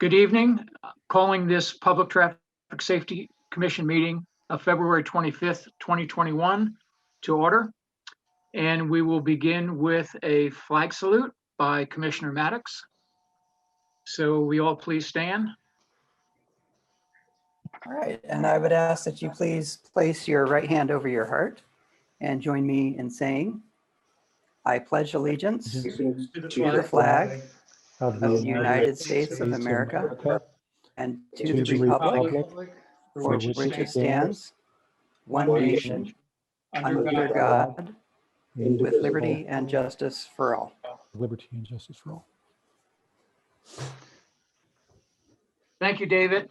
Good evening. Calling this Public Traffic Safety Commission meeting of February 25th, 2021 to order. And we will begin with a flag salute by Commissioner Maddox. So we all please stand. All right, and I would ask that you please place your right hand over your heart and join me in saying, I pledge allegiance to the flag of the United States of America and to the republic for which it stands, one nation, under God, with liberty and justice for all. Liberty and justice for all. Thank you, David.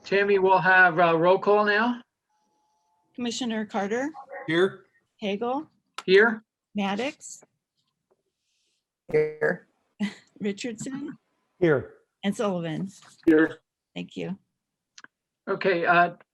Tammy, we'll have a roll call now. Commissioner Carter, Here. Hagel, Here. Maddox, Here. Richardson, Here. and Sullivan. Here. Thank you. Okay,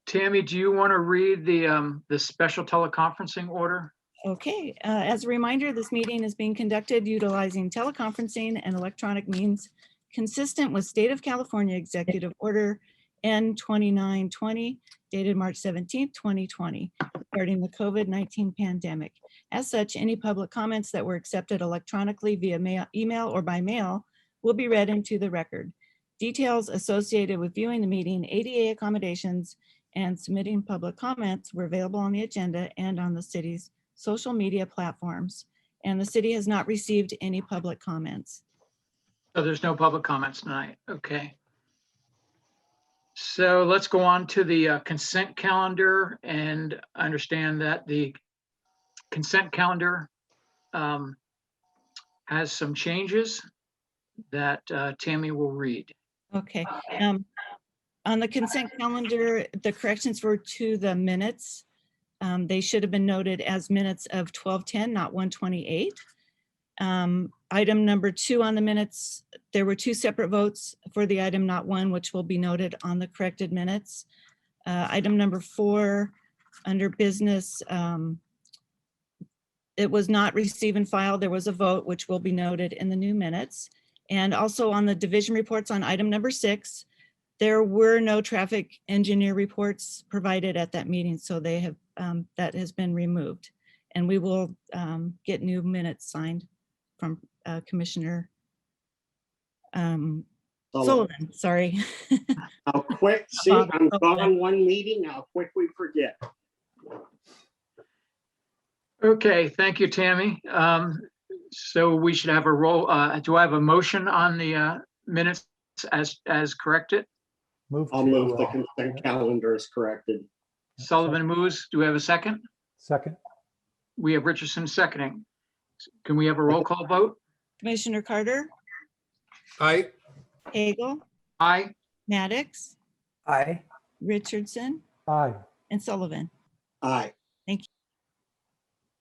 Tammy, do you want to read the special teleconferencing order? Okay, as a reminder, this meeting is being conducted utilizing teleconferencing and electronic means consistent with State of California Executive Order N2920 dated March 17th, 2020, regarding the COVID-19 pandemic. As such, any public comments that were accepted electronically via email or by mail will be read into the record. Details associated with viewing the meeting, ADA accommodations, and submitting public comments were available on the agenda and on the city's social media platforms. And the city has not received any public comments. So there's no public comments tonight. Okay. So let's go on to the consent calendar, and I understand that the consent calendar has some changes that Tammy will read. Okay. On the consent calendar, the corrections were to the minutes. They should have been noted as minutes of 12:10, not 1:28. Item number 2 on the minutes, there were 2 separate votes for the item, not one, which will be noted on the corrected minutes. Item number 4, under business, it was not received and filed. There was a vote, which will be noted in the new minutes. And also on the division reports on item number 6, there were no traffic engineer reports provided at that meeting, so they have that has been removed. And we will get new minutes signed from Commissioner Sullivan, sorry. How quick, see, I'm gone one meeting, how quick we forget. Okay, thank you, Tammy. So we should have a roll. Do I have a motion on the minutes as corrected? I'll move the consent calendar is corrected. Sullivan moves. Do we have a second? Second. We have Richardson seconding. Can we have a roll call vote? Commissioner Carter, Aye. Hagel, Aye. Maddox, Aye. Richardson, Aye. and Sullivan. Aye.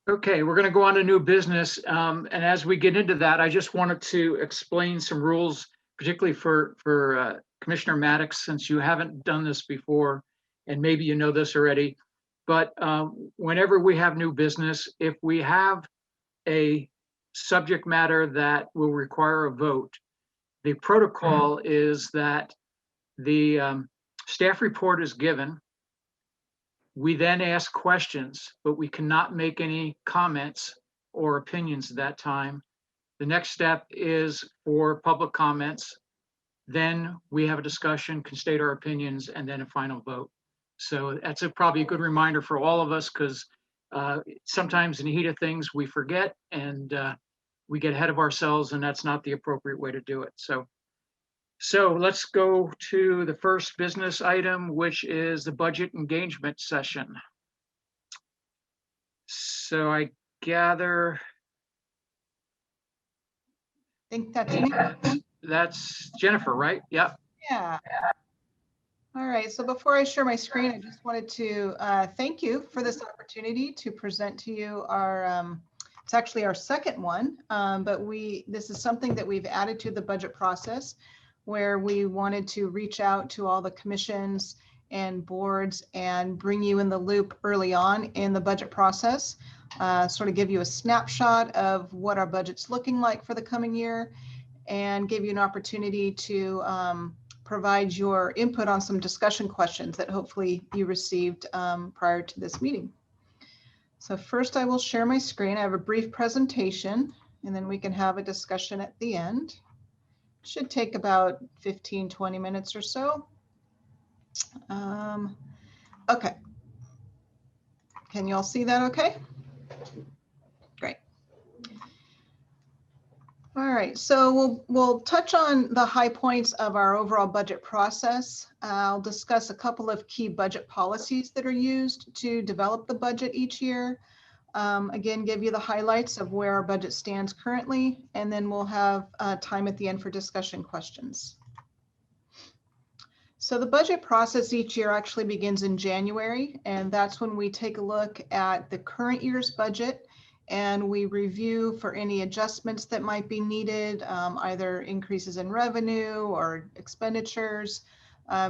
Okay, we're going to go on to new business. And as we get into that, I just wanted to explain some rules, particularly for Commissioner Maddox, since you haven't done this before, and maybe you know this already. But whenever we have new business, if we have a subject matter that will require a vote, the protocol is that the staff report is given. We then ask questions, but we cannot make any comments or opinions at that time. The next step is for public comments. Then we have a discussion, can state our opinions, and then a final vote. So that's probably a good reminder for all of us, because sometimes in the heat of things we forget and we get ahead of ourselves, and that's not the appropriate way to do it. So let's go to the first business item, which is the budget engagement session. So I gather think that's me. that's Jennifer, right? Yep. Yeah. All right, so before I share my screen, I just wanted to thank you for this opportunity to present to you our, it's actually our second one, but this is something that we've added to the budget process, where we wanted to reach out to all the commissions and boards and bring you in the loop early on in the budget process, sort of give you a snapshot of what our budget's looking like for the coming year, and give you an opportunity to provide your input on some discussion questions that hopefully you received prior to this meeting. So first I will share my screen. I have a brief presentation and then we can have a discussion at the end. Should take about 15-20 minutes or so. Okay. Can you all see that okay? Great. All right, so we'll touch on the high points of our overall budget process. I'll discuss a couple of key budget policies that are used to develop the budget each year. Again, give you the highlights of where our budget stands currently, and then we'll have time at the end for discussion questions. So the budget process each year actually begins in January, and that's when we take a look at the current year's budget and we review for any adjustments that might be needed, either increases in revenue or expenditures.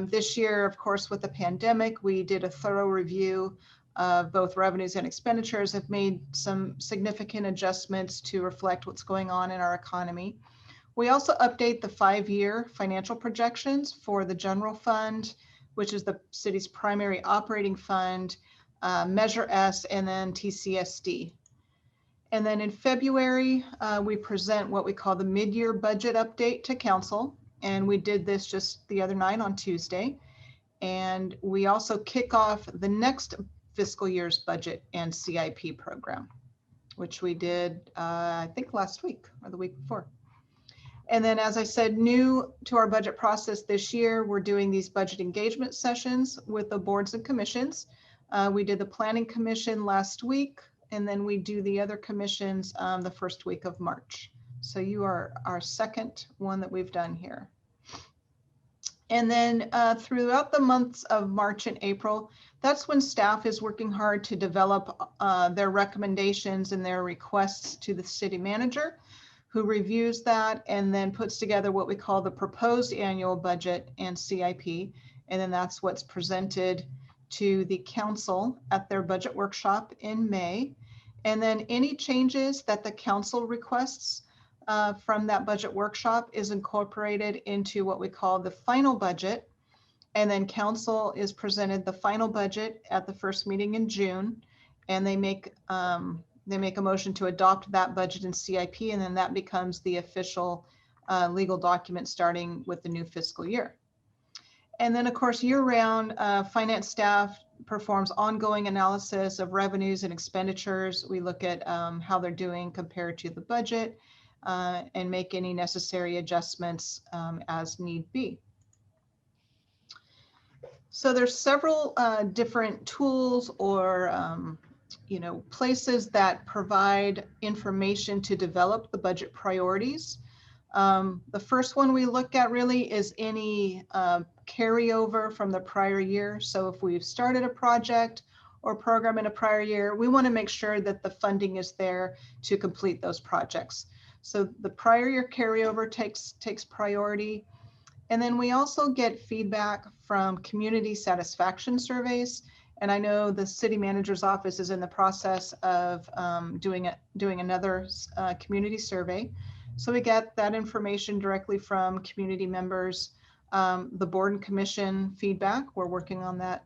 This year, of course, with the pandemic, we did a thorough review of both revenues and expenditures, have made some significant adjustments to reflect what's going on in our economy. We also update the 5-year financial projections for the general fund, which is the city's primary operating fund, Measure S, and then TCSD. And then in February, we present what we call the mid-year budget update to council. And we did this just the other night on Tuesday. And we also kick off the next fiscal year's budget and CIP program, which we did, I think last week or the week before. And then, as I said, new to our budget process this year, we're doing these budget engagement sessions with the boards and commissions. We did the Planning Commission last week, and then we do the other commissions the first week of March. So you are our second one that we've done here. And then throughout the months of March and April, that's when staff is working hard to develop their recommendations and their requests to the city manager, who reviews that and then puts together what we call the proposed annual budget and CIP. And then that's what's presented to the council at their budget workshop in May. And then any changes that the council requests from that budget workshop is incorporated into what we call the final budget. And then council is presented the final budget at the first meeting in June, and they make a motion to adopt that budget and CIP, and then that becomes the official legal document starting with the new fiscal year. And then, of course, year-round, finance staff performs ongoing analysis of revenues and expenditures. We look at how they're doing compared to the budget and make any necessary adjustments as need be. So there's several different tools or places that provide information to develop the budget priorities. The first one we look at really is any carryover from the prior year. So if we've started a project or program in a prior year, we want to make sure that the funding is there to complete those projects. So the prior year carryover takes priority. And then we also get feedback from community satisfaction surveys. And I know the city manager's office is in the process of doing another community survey. So we get that information directly from community members. The board and commission feedback, we're working on that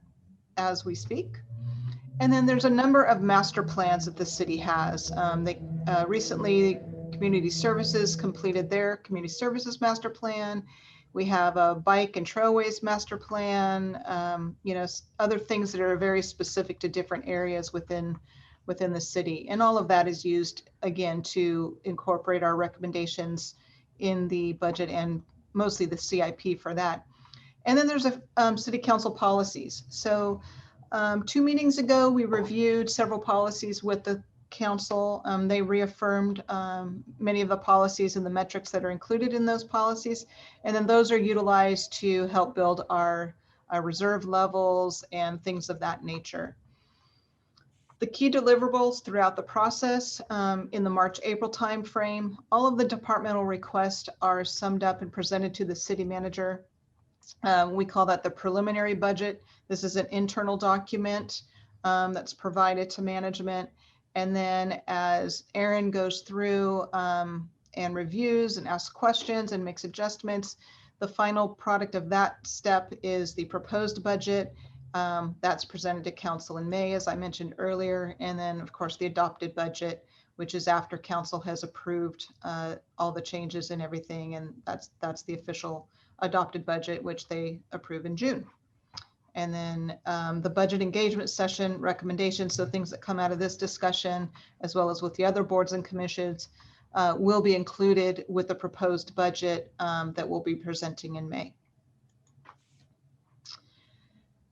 as we speak. And then there's a number of master plans that the city has. Recently, Community Services completed their Community Services Master Plan. We have a bike and trailways master plan, other things that are very specific to different areas within the city. And all of that is used, again, to incorporate our recommendations in the budget and mostly the CIP for that. And then there's city council policies. So 2 meetings ago, we reviewed several policies with the council. They reaffirmed many of the policies and the metrics that are included in those policies. And then those are utilized to help build our reserve levels and things of that nature. The key deliverables throughout the process in the March-April timeframe, all of the departmental requests are summed up and presented to the city manager. We call that the preliminary budget. This is an internal document that's provided to management. And then as Aaron goes through and reviews and asks questions and makes adjustments. The final product of that step is the proposed budget. That's presented to council in May, as I mentioned earlier. And then, of course, the adopted budget, which is after council has approved all the changes and everything. And that's the official adopted budget, which they approve in June. And then the budget engagement session recommendations, so things that come out of this discussion, as well as with the other boards and commissions, will be included with the proposed budget that we'll be presenting in May.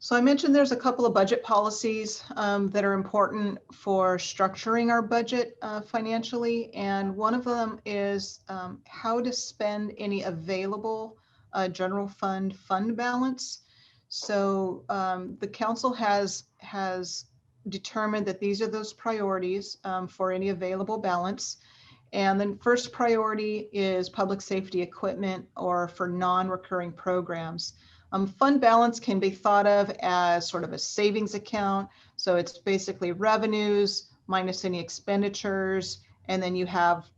So I mentioned there's a couple of budget policies that are important for structuring our budget financially. And one of them is how to spend any available general fund balance. So the council has determined that these are those priorities for any available balance. And then first priority is public safety equipment or for non-recurring programs. Fund balance can be thought of as sort of a savings account. So it's basically revenues minus any expenditures. And then you have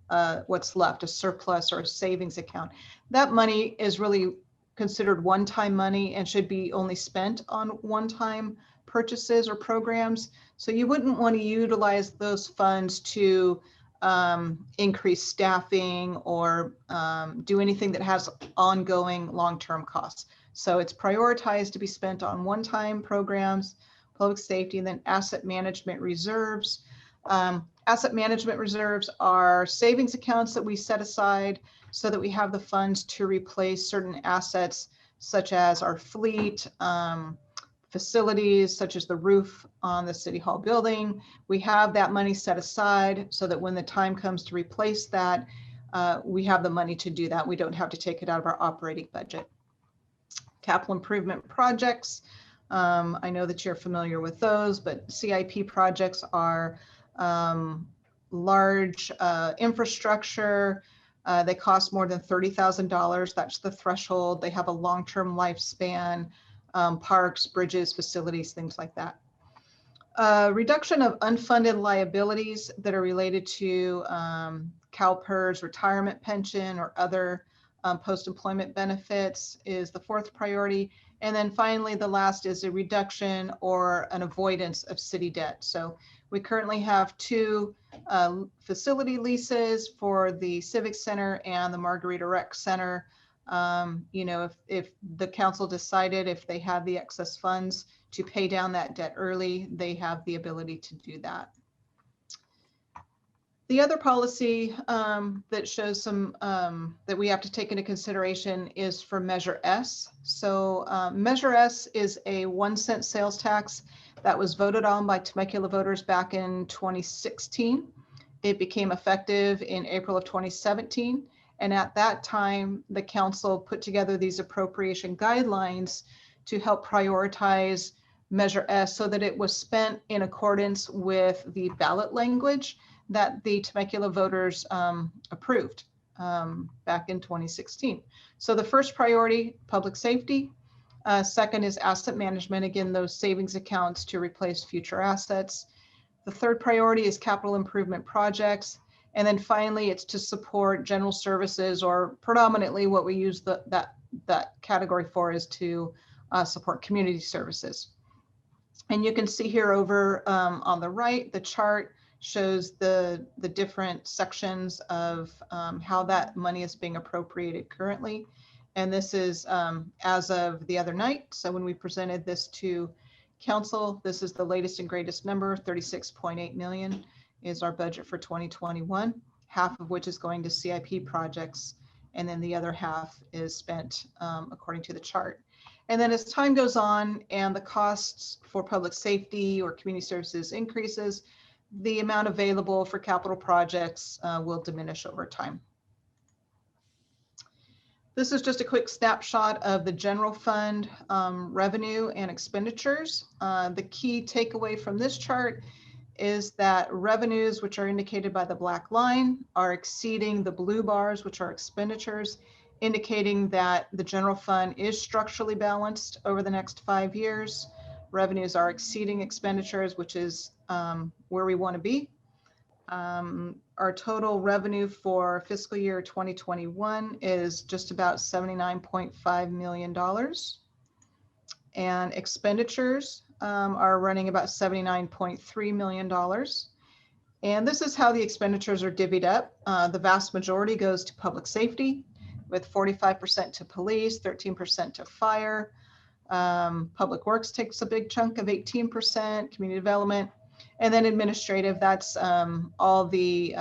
what's left, a surplus or a savings account. That money is really considered one-time money and should be only spent on one-time purchases or programs. So you wouldn't want to utilize those funds to increase staffing or do anything that has ongoing long-term costs. So it's prioritized to be spent on one-time programs, public safety, and then asset management reserves. Asset management reserves are savings accounts that we set aside so that we have the funds to replace certain assets, such as our fleet, facilities, such as the roof on the City Hall building. We have that money set aside so that when the time comes to replace that, we have the money to do that. We don't have to take it out of our operating budget. Capital improvement projects. I know that you're familiar with those, but CIP projects are large infrastructure. They cost more than $30,000. That's the threshold. They have a long-term lifespan, parks, bridges, facilities, things like that. Reduction of unfunded liabilities that are related to CalPERS, retirement pension, or other post-employment benefits is the fourth priority. And then finally, the last is a reduction or an avoidance of city debt. So we currently have two facility leases for the Civic Center and the Margarita Rec Center. You know, if the council decided if they had the excess funds to pay down that debt early, they have the ability to do that. The other policy that shows some that we have to take into consideration is for Measure S. So Measure S is a 1-cent sales tax that was voted on by Temecula voters back in 2016. It became effective in April of 2017. And at that time, the council put together these appropriation guidelines to help prioritize Measure S so that it was spent in accordance with the ballot language that the Temecula voters approved back in 2016. So the first priority, public safety. Second is asset management. Again, those savings accounts to replace future assets. The third priority is capital improvement projects. And then finally, it's to support general services, or predominantly what we use that category for is to support community services. And you can see here over on the right, the chart shows the different sections of how that money is being appropriated currently. And this is as of the other night. So when we presented this to council, this is the latest and greatest number, 36.8 million is our budget for 2021, half of which is going to CIP projects. And then the other half is spent according to the chart. And then as time goes on and the costs for public safety or community services increases, the amount available for capital projects will diminish over time. This is just a quick snapshot of the general fund revenue and expenditures. The key takeaway from this chart is that revenues, which are indicated by the black line, are exceeding the blue bars, which are expenditures, indicating that the general fund is structurally balanced over the next 5 years. Revenues are exceeding expenditures, which is where we want to be. Our total revenue for fiscal year 2021 is just about $79.5 million. And expenditures are running about $79.3 million. And this is how the expenditures are divvied up. The vast majority goes to public safety, with 45% to police, 13% to fire. Public works takes a big chunk of 18%, community development, and then administrative, that's all the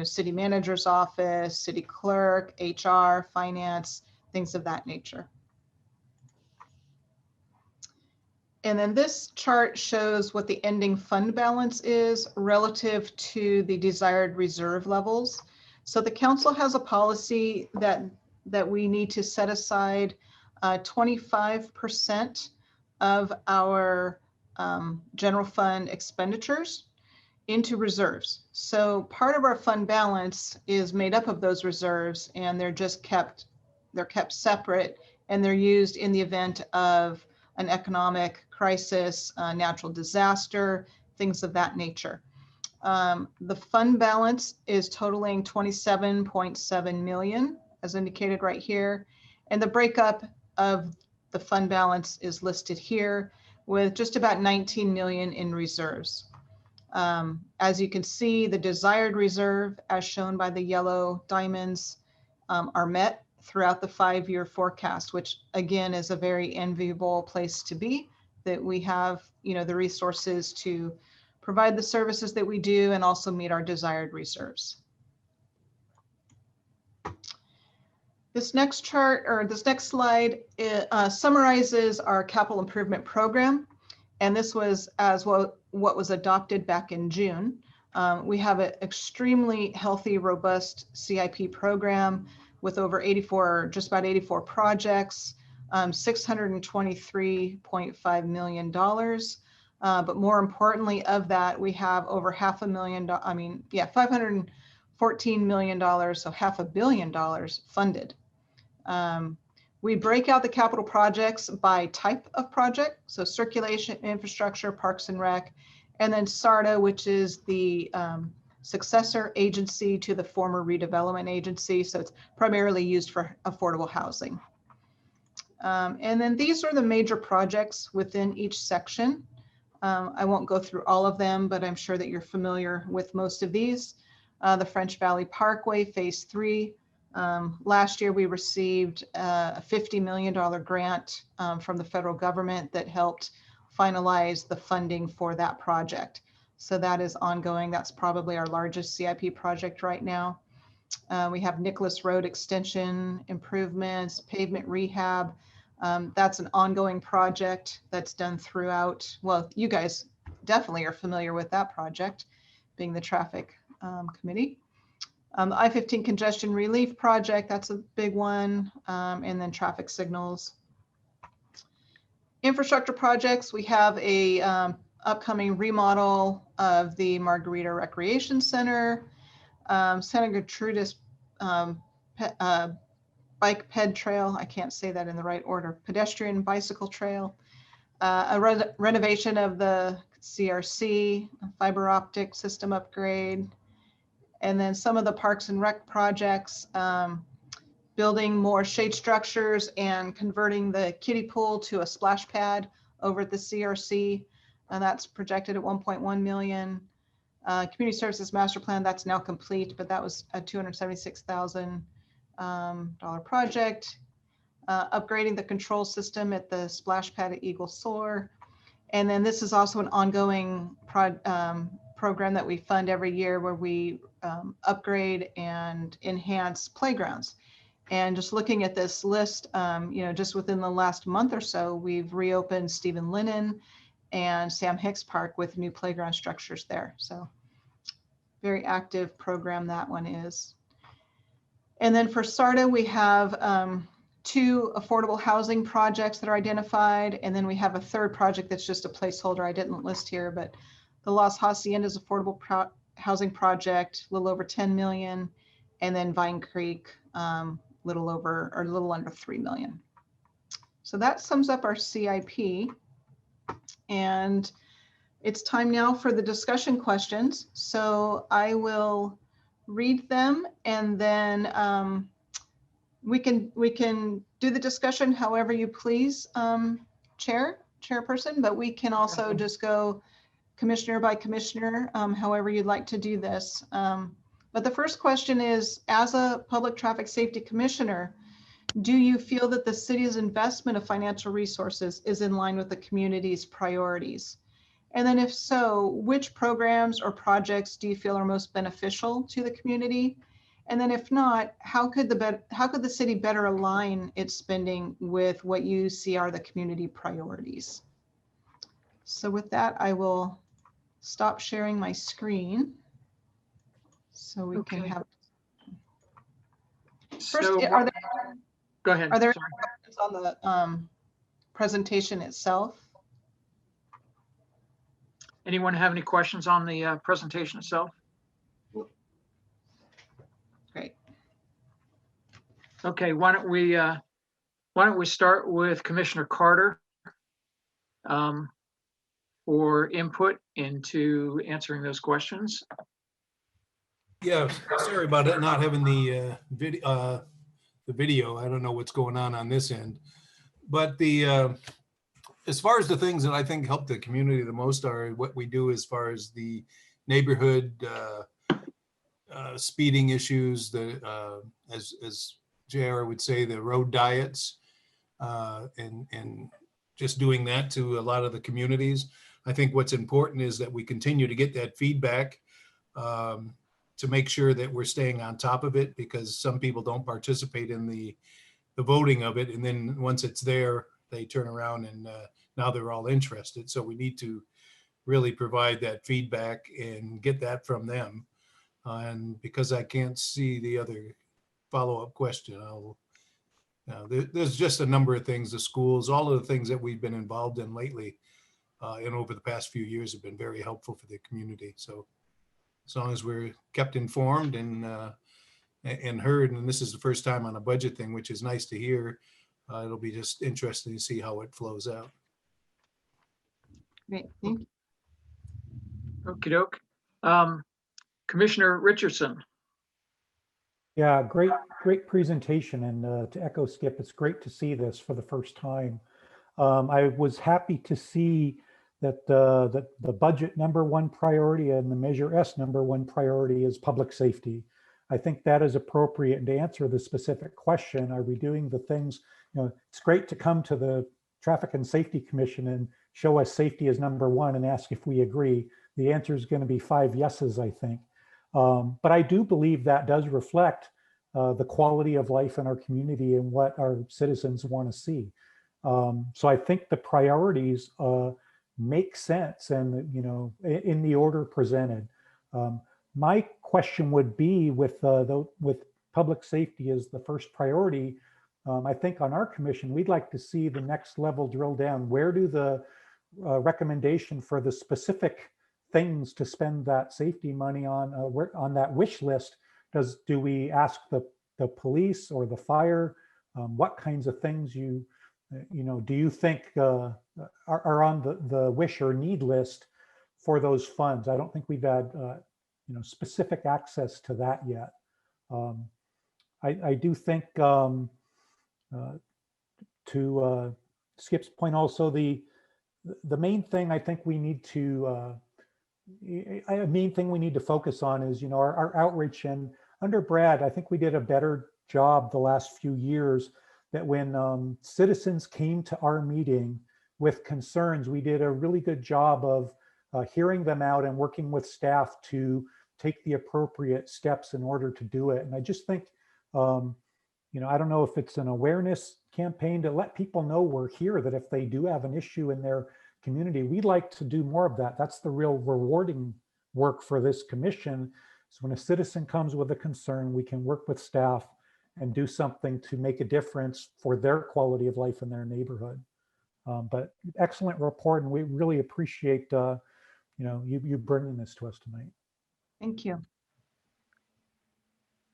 city manager's office, city clerk, HR, finance, things of that nature. And then this chart shows what the ending fund balance is relative to the desired reserve levels. So the council has a policy that we need to set aside 25% of our general fund expenditures into reserves. So part of our fund balance is made up of those reserves, and they're kept separate, and they're used in the event of an economic crisis, natural disaster, things of that nature. The fund balance is totaling 27.7 million, as indicated right here. And the breakup of the fund balance is listed here, with just about 19 million in reserves. As you can see, the desired reserve, as shown by the yellow diamonds, are met throughout the 5-year forecast, which again is a very enviable place to be, that we have the resources to provide the services that we do and also meet our desired reserves. This next chart, or this next slide, summarizes our capital improvement program. And this was what was adopted back in June. We have an extremely healthy, robust CIP program with over 84, just about 84 projects, $623.5 million. But more importantly of that, we have over $514 million, so $500 million funded. We break out the capital projects by type of project. So circulation, infrastructure, parks and rec, and then SARTA, which is the successor agency to the former redevelopment agency. So it's primarily used for affordable housing. And then these are the major projects within each section. I won't go through all of them, but I'm sure that you're familiar with most of these. The French Valley Parkway, Phase 3. Last year, we received a $50 million grant from the federal government that helped finalize the funding for that project. So that is ongoing. That's probably our largest CIP project right now. We have Nicholas Road extension improvements, pavement rehab. That's an ongoing project that's done throughout. Well, you guys definitely are familiar with that project, being the traffic committee. The I-15 congestion relief project, that's a big one. And then traffic signals. Infrastructure projects, we have a upcoming remodel of the Margarita Recreation Center, Santa Gertrudis bike ped trail, I can't say that in the right order, pedestrian bicycle trail, a renovation of the CRC, a fiber optic system upgrade, and then some of the parks and rec projects, building more shade structures and converting the kiddie pool to a splash pad over at the CRC. And that's projected at 1.1 million. Community Services Master Plan, that's now complete, but that was a $276,000 project. Upgrading the control system at the splash pad at Eagle Soar. And then this is also an ongoing program that we fund every year, where we upgrade and enhance playgrounds. And just looking at this list, just within the last month or so, we've reopened Stephen Lennon and Sam Hicks Park with new playground structures there. So very active program that one is. And then for SARTA, we have 2 affordable housing projects that are identified. And then we have a third project that's just a placeholder I didn't list here, but the Las Haciendas affordable housing project, a little over 10 million. And then Vine Creek, little under 3 million. So that sums up our CIP. And It's time now for the discussion questions. So I will read them and then we can do the discussion however you please, chairperson, but we can also just go commissioner by commissioner, however you'd like to do this. But the first question is, as a public traffic safety commissioner, do you feel that the city's investment of financial resources is in line with the community's priorities? And then if so, which programs or projects do you feel are most beneficial to the community? And then if not, how could the city better align its spending with what you see are the community priorities? So with that, I will stop sharing my screen so we can Okay. have. First, So, are there go ahead. Are there Sorry. questions on the presentation itself? Anyone have any questions on the presentation itself? Great. Okay, why don't we start with Commissioner Carter for input into answering those questions. Yeah, sorry about it, not having the video. I don't know what's going on this end. But as far as the things that I think help the community the most are what we do as far as the neighborhood speeding issues, as JR would say, the road diets, and just doing that to a lot of the communities. I think what's important is that we continue to get that feedback to make sure that we're staying on top of it, because some people don't participate in the voting of it. And then once it's there, they turn around and now they're all interested. So we need to really provide that feedback and get that from them. And because I can't see the other follow-up question, there's just a number of things, the schools, all of the things that we've been involved in lately and over the past few years have been very helpful for the community. So as long as we're kept informed and heard, and this is the first time on a budget thing, which is nice to hear, it'll be just interesting to see how it flows out. Great. Thank you. Okie doke. Commissioner Richardson. Yeah, great presentation. And to echo Skip, it's great to see this for the first time. I was happy to see that the budget #1 priority and the Measure S #1 priority is public safety. I think that is appropriate to answer the specific question. Are we doing the things, it's great to come to the Traffic and Safety Commission and show us safety as #1 and ask if we agree. The answer is going to be 5 yeses, I think. But I do believe that does reflect the quality of life in our community and what our citizens want to see. So I think the priorities make sense and, in the order presented. My question would be with public safety as the first priority. I think on our commission, we'd like to see the next level drill down. Where do the recommendation for the specific things to spend that safety money on that wish list? Do we ask the police or the fire? What kinds of things do you think are on the wish or need list for those funds? I don't think we've had specific access to that yet. I do think to Skip's point also, the main thing I think we need to focus on is our outreach. And under Brad, I think we did a better job the last few years that when citizens came to our meeting with concerns, we did a really good job of hearing them out and working with staff to take the appropriate steps in order to do it. And I just think, I don't know if it's an awareness campaign to let people know we're here, that if they do have an issue in their community, we'd like to do more of that. That's the real rewarding work for this commission. So when a citizen comes with a concern, we can work with staff and do something to make a difference for their quality of life in their neighborhood. But excellent report, and we really appreciate you bringing this to us tonight. Thank you.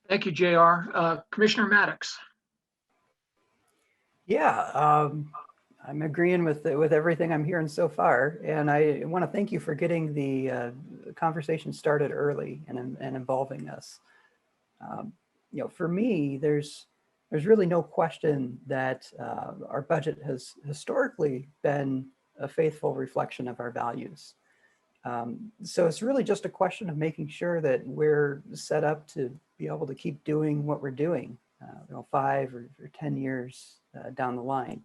Thank you, JR. Commissioner Maddox. Yeah, I'm agreeing with everything I'm hearing so far, and I want to thank you for getting the conversation started early and involving us. You know, for me, there's really no question that our budget has historically been a faithful reflection of our values. So it's really just a question of making sure that we're set up to be able to keep doing what we're doing, you know, 5 or 10 years down the line.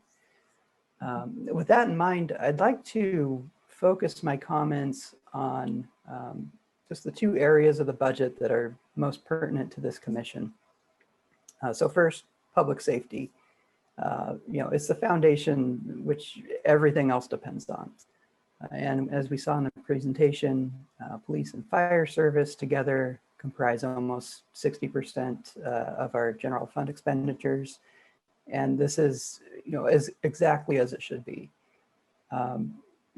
With that in mind, I'd like to focus my comments on just the 2 areas of the budget that are most pertinent to this commission. So first, public safety. You know, it's the foundation which everything else depends on. And as we saw in the presentation, police and fire service together comprise almost 60% of our general fund expenditures. And this is, you know, exactly as it should be.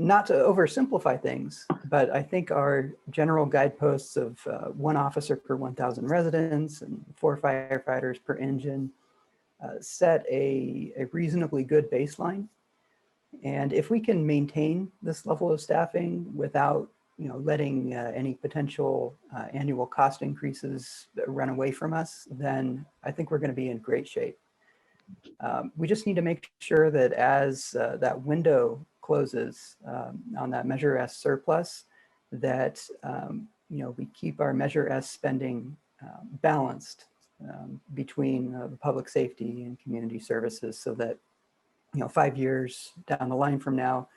Not to oversimplify things, but I think our general guideposts of 1 officer per 1,000 residents and 4 firefighters per engine set a reasonably good baseline. And if we can maintain this level of staffing without, you know, letting any potential annual cost increases run away from us, then I think we're going to be in great shape. We just need to make sure that as that window closes on that Measure S surplus, that you know, we keep our Measure S spending balanced between the public safety and community services, so that, you know, 5 years down the line from now,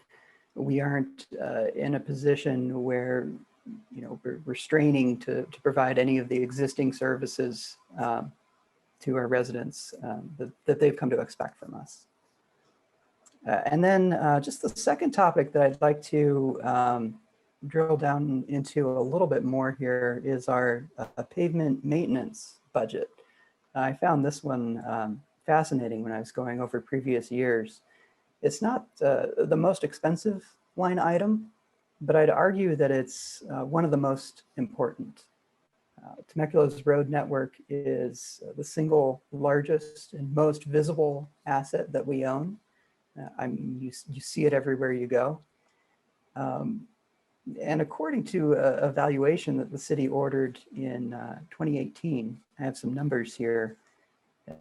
we aren't in a position where, you know, we're straining to provide any of the existing services to our residents that they've come to expect from us. And then just the second topic that I'd like to drill down into a little bit more here is our pavement maintenance budget. I found this one fascinating when I was going over previous years. It's not the most expensive line item, but I'd argue that it's one of the most important. Temecula's road network is the single largest and most visible asset that we own. I mean, you see it everywhere you go. And according to a valuation that the city ordered in 2018, I have some numbers here.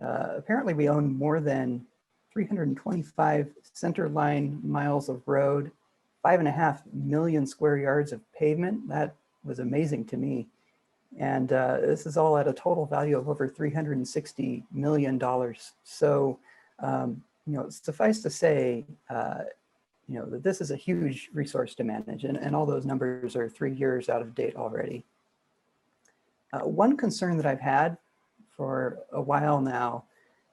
Apparently we own more than 325 centerline miles of road, 5.5 million square yards of pavement. That was amazing to me. And this is all at a total value of over $360 million. So, you know, suffice to say, you know, that this is a huge resource to manage, and all those numbers are 3 years out of date already. One concern that I've had for a while now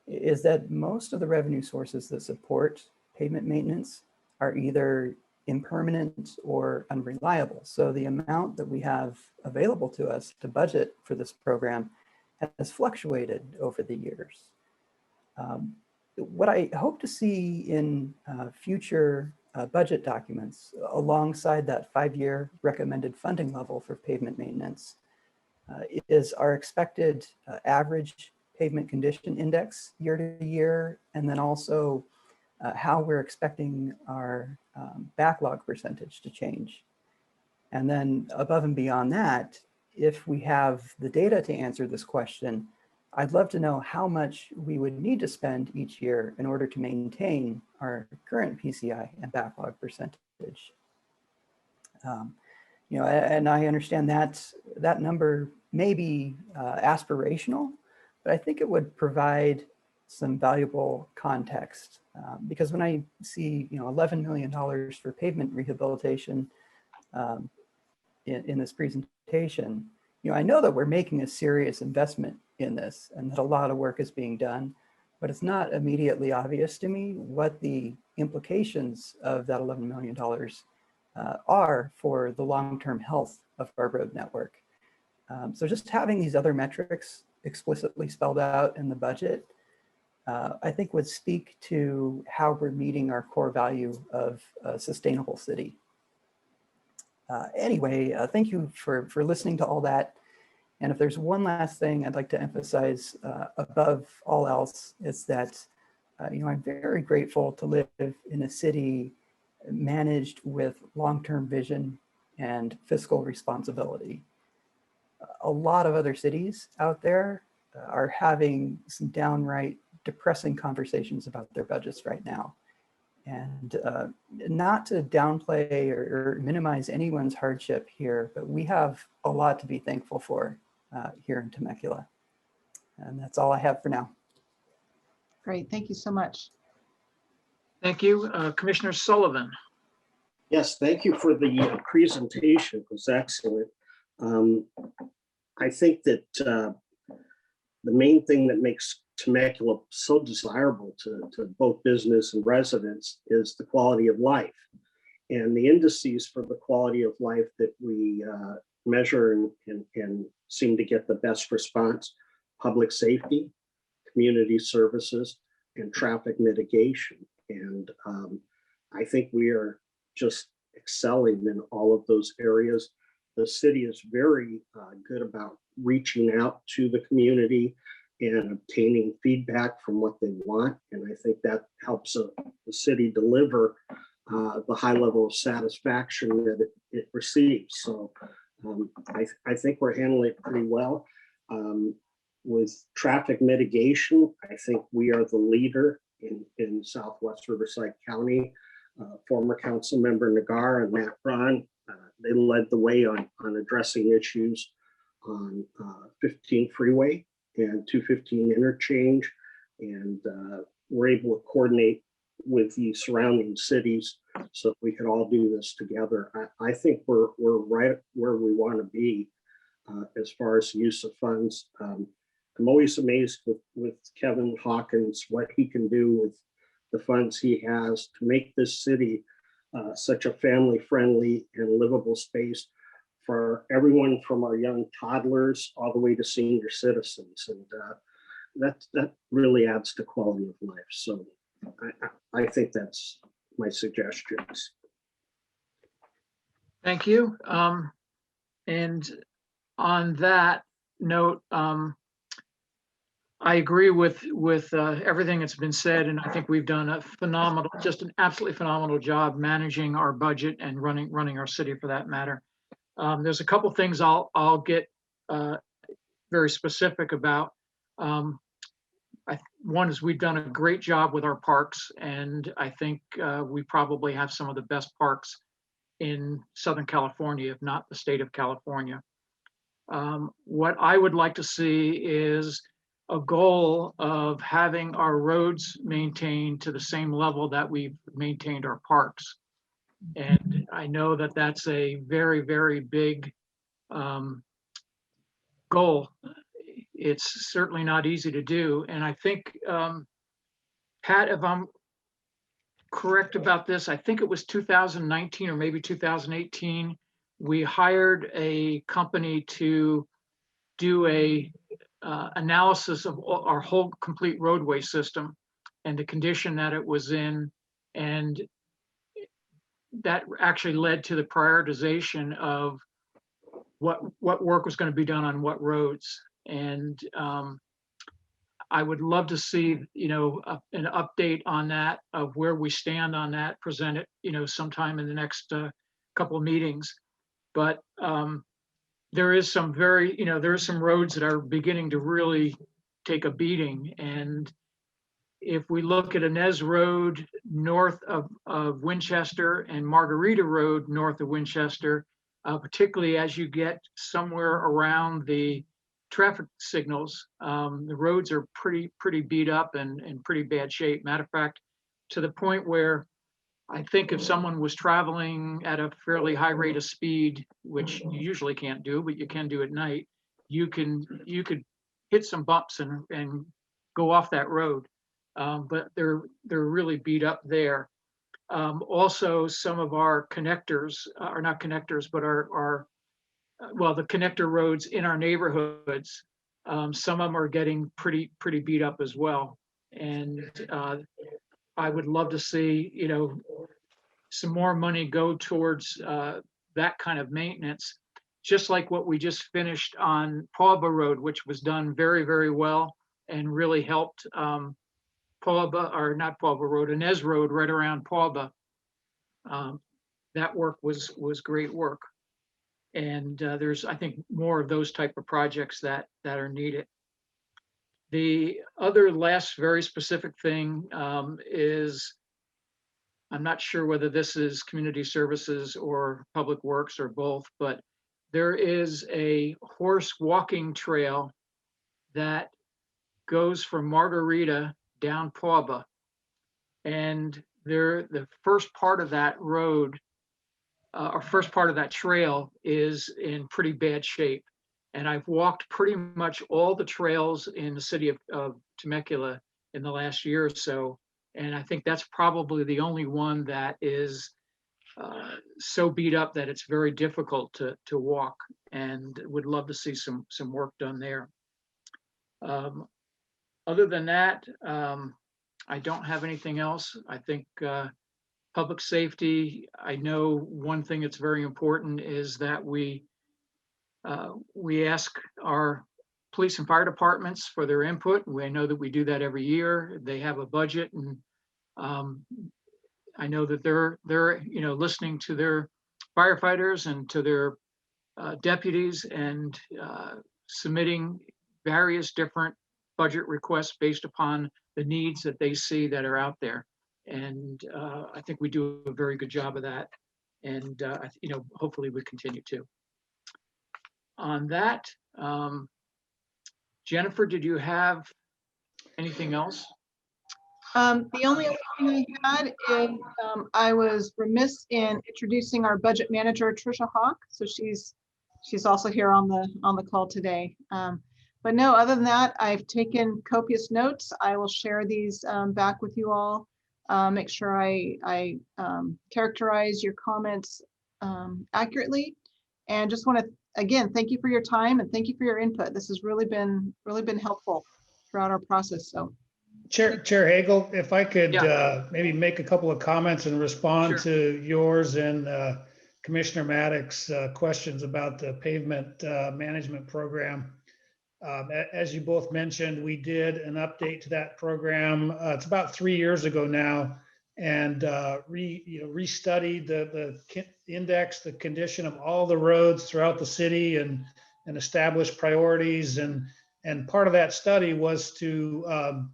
is that most of the revenue sources that support pavement maintenance are either impermanent or unreliable. So the amount that we have available to us to budget for this program has fluctuated over the years. What I hope to see in future budget documents alongside that 5-year recommended funding level for pavement maintenance is our expected average pavement condition index year to year, and then also how we're expecting our backlog percentage to change. And then above and beyond that, if we have the data to answer this question, I'd love to know how much we would need to spend each year in order to maintain our current PCI and backlog percentage. You know, and I understand that number may be aspirational, but I think it would provide some valuable context, because when I see, you know, $11 million for pavement rehabilitation in this presentation, you know, I know that we're making a serious investment in this and that a lot of work is being done, but it's not immediately obvious to me what the implications of that $11 million are for the long-term health of our road network. So just having these other metrics explicitly spelled out in the budget, I think would speak to how we're meeting our core value of a sustainable city. Anyway, thank you for listening to all that. And if there's one last thing I'd like to emphasize above all else, is that I'm very grateful to live in a city managed with long-term vision and fiscal responsibility. A lot of other cities out there are having some downright depressing conversations about their budgets right now. And not to downplay or minimize anyone's hardship here, but we have a lot to be thankful for here in Temecula. And that's all I have for now. Great, thank you so much. Thank you. Commissioner Sullivan. Yes, thank you for the presentation. It was excellent. I think that the main thing that makes Temecula so desirable to both business and residents is the quality of life. And the indices for the quality of life that we measure and seem to get the best response: public safety, community services, and traffic mitigation. And I think we are just excelling in all of those areas. The city is very good about reaching out to the community and obtaining feedback from what they want. And I think that helps the city deliver the high level of satisfaction that it receives. So I think we're handling it pretty well. With traffic mitigation, I think we are the leader in Southwest Riverside County. Former council member Nagar and Matt Braun, they led the way on addressing issues on 15 freeway and 215 interchange. And we're able to coordinate with the surrounding cities so we could all do this together. I think we're right where we want to be as far as use of funds. I'm always amazed with Kevin Hawkins, what he can do with the funds he has to make this city such a family-friendly and livable space for everyone from our young toddlers all the way to senior citizens. And that really adds to quality of life. So I think that's my suggestions. Thank you. And on that note, I agree with everything that's been said, and I think we've done a phenomenal, just an absolutely phenomenal job managing our budget and running our city for that matter. There's a couple things I'll get very specific about. One is we've done a great job with our parks, and I think we probably have some of the best parks in Southern California, if not the state of California. What I would like to see is a goal of having our roads maintained to the same level that we've maintained our parks. And I know that that's a very, very big goal. It's certainly not easy to do. And I think, Pat, if I'm correct about this, I think it was 2019 or maybe 2018, we hired a company to do a analysis of our whole complete roadway system and the condition that it was in. And that actually led to the prioritization of what work was going to be done on what roads. And I would love to see, an update on that, of where we stand on that, present it, sometime in the next couple of meetings. But there is some there are some roads that are beginning to really take a beating. And if we look at Inez Road north of Winchester and Margarita Road north of Winchester, particularly as you get somewhere around the traffic signals, the roads are pretty beat up and in pretty bad shape. Matter of fact, to the point where I think if someone was traveling at a fairly high rate of speed, which you usually can't do, but you can do at night, you could hit some bumps and go off that road. But they're really beat up there. Also, some of our connectors are not connectors, but the connector roads in our neighborhoods. Some of them are getting pretty beat up as well. And I would love to see, some more money go towards that kind of maintenance, just like what we just finished on Pauba Road, which was done very, very well and really helped Paulba, or not Paulba Road, Inez Road, right around Paulba. That work was great work. And there's, I think, more of those type of projects that are needed. The other last very specific thing is, I'm not sure whether this is community services or public works or both, but there is a horse walking trail that goes from Margarita down Paulba. And the first part of that road, or first part of that trail, is in pretty bad shape. And I've walked pretty much all the trails in the city of Temecula in the last year or so. And I think that's probably the only one that is so beat up that it's very difficult to walk, and would love to see some work done there. Other than that, I don't have anything else. I think public safety, I know one thing that's very important is that we ask our police and fire departments for their input. I know that we do that every year. They have a budget, and I know that they're listening to their firefighters and to their deputies, and submitting various different budget requests based upon the needs that they see that are out there. And I think we do a very good job of that. And hopefully we continue to. On that, Jennifer, did you have anything else? The only other thing I had is I was remiss in introducing our budget manager, Trisha Hawk. So she's also here on the call today. But no, other than that, I've taken copious notes. I will share these back with you all. Make sure I characterize your comments accurately. And just want to, again, thank you for your time and thank you for your input. This has really been helpful throughout our process. So. Chair Hagel, if I could maybe make a couple of comments and respond to yours and Commissioner Maddox's questions about the pavement management program. As you both mentioned, we did an update to that program. It's about 3 years ago now, and restudied the index, the condition of all the roads throughout the city, and established priorities. And part of that study was to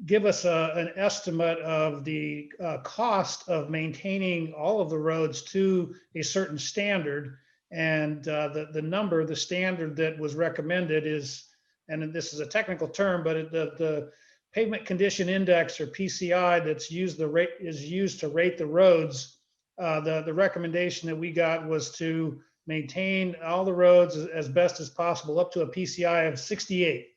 give us an estimate of the cost of maintaining all of the roads to a certain standard. And the standard that was recommended is, and this is a technical term, but the pavement condition index, or PCI, that's used to rate the roads. The recommendation that we got was to maintain all the roads as best as possible up to a PCI of 68.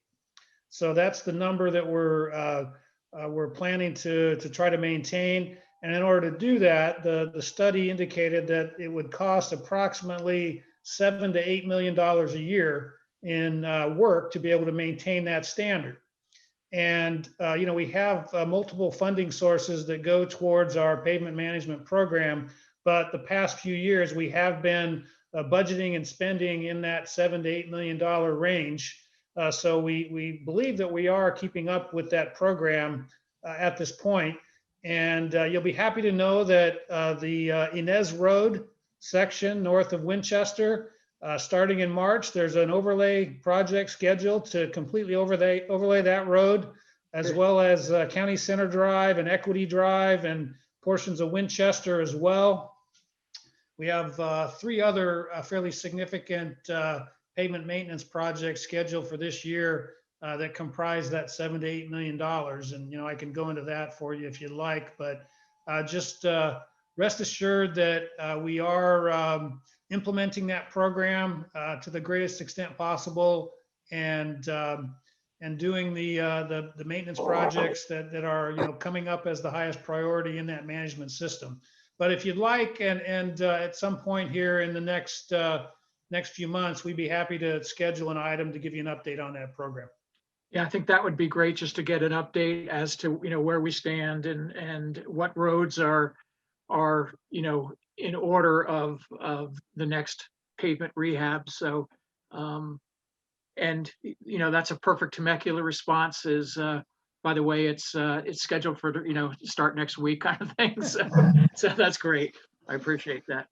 So that's the number that we're planning to try to maintain. And in order to do that, the study indicated that it would cost approximately $7 to $8 million a year in work to be able to maintain that standard. And we have multiple funding sources that go towards our pavement management program, but the past few years we have been budgeting and spending in that $7 to $8 million range. So we believe that we are keeping up with that program at this point. And you'll be happy to know that the Inez Road section north of Winchester, starting in March, there's an overlay project scheduled to completely overlay that road, as well as County Center Drive and Equity Drive and portions of Winchester as well. We have 3 other fairly significant pavement maintenance projects scheduled for this year that comprise that $7 to $8 million. And, I can go into that for you if you'd like, but just rest assured that we are implementing that program to the greatest extent possible, and doing the maintenance projects that are, coming up as the highest priority in that management system. But if you'd like, and at some point here in the next few months, we'd be happy to schedule an item to give you an update on that program. Yeah, I think that would be great, just to get an update as to, where we stand and what roads are, in order of the next pavement rehab. So, and, that's a perfect Temecula response, is by the way, it's scheduled for, start next week kind of thing. So that's great. I appreciate that.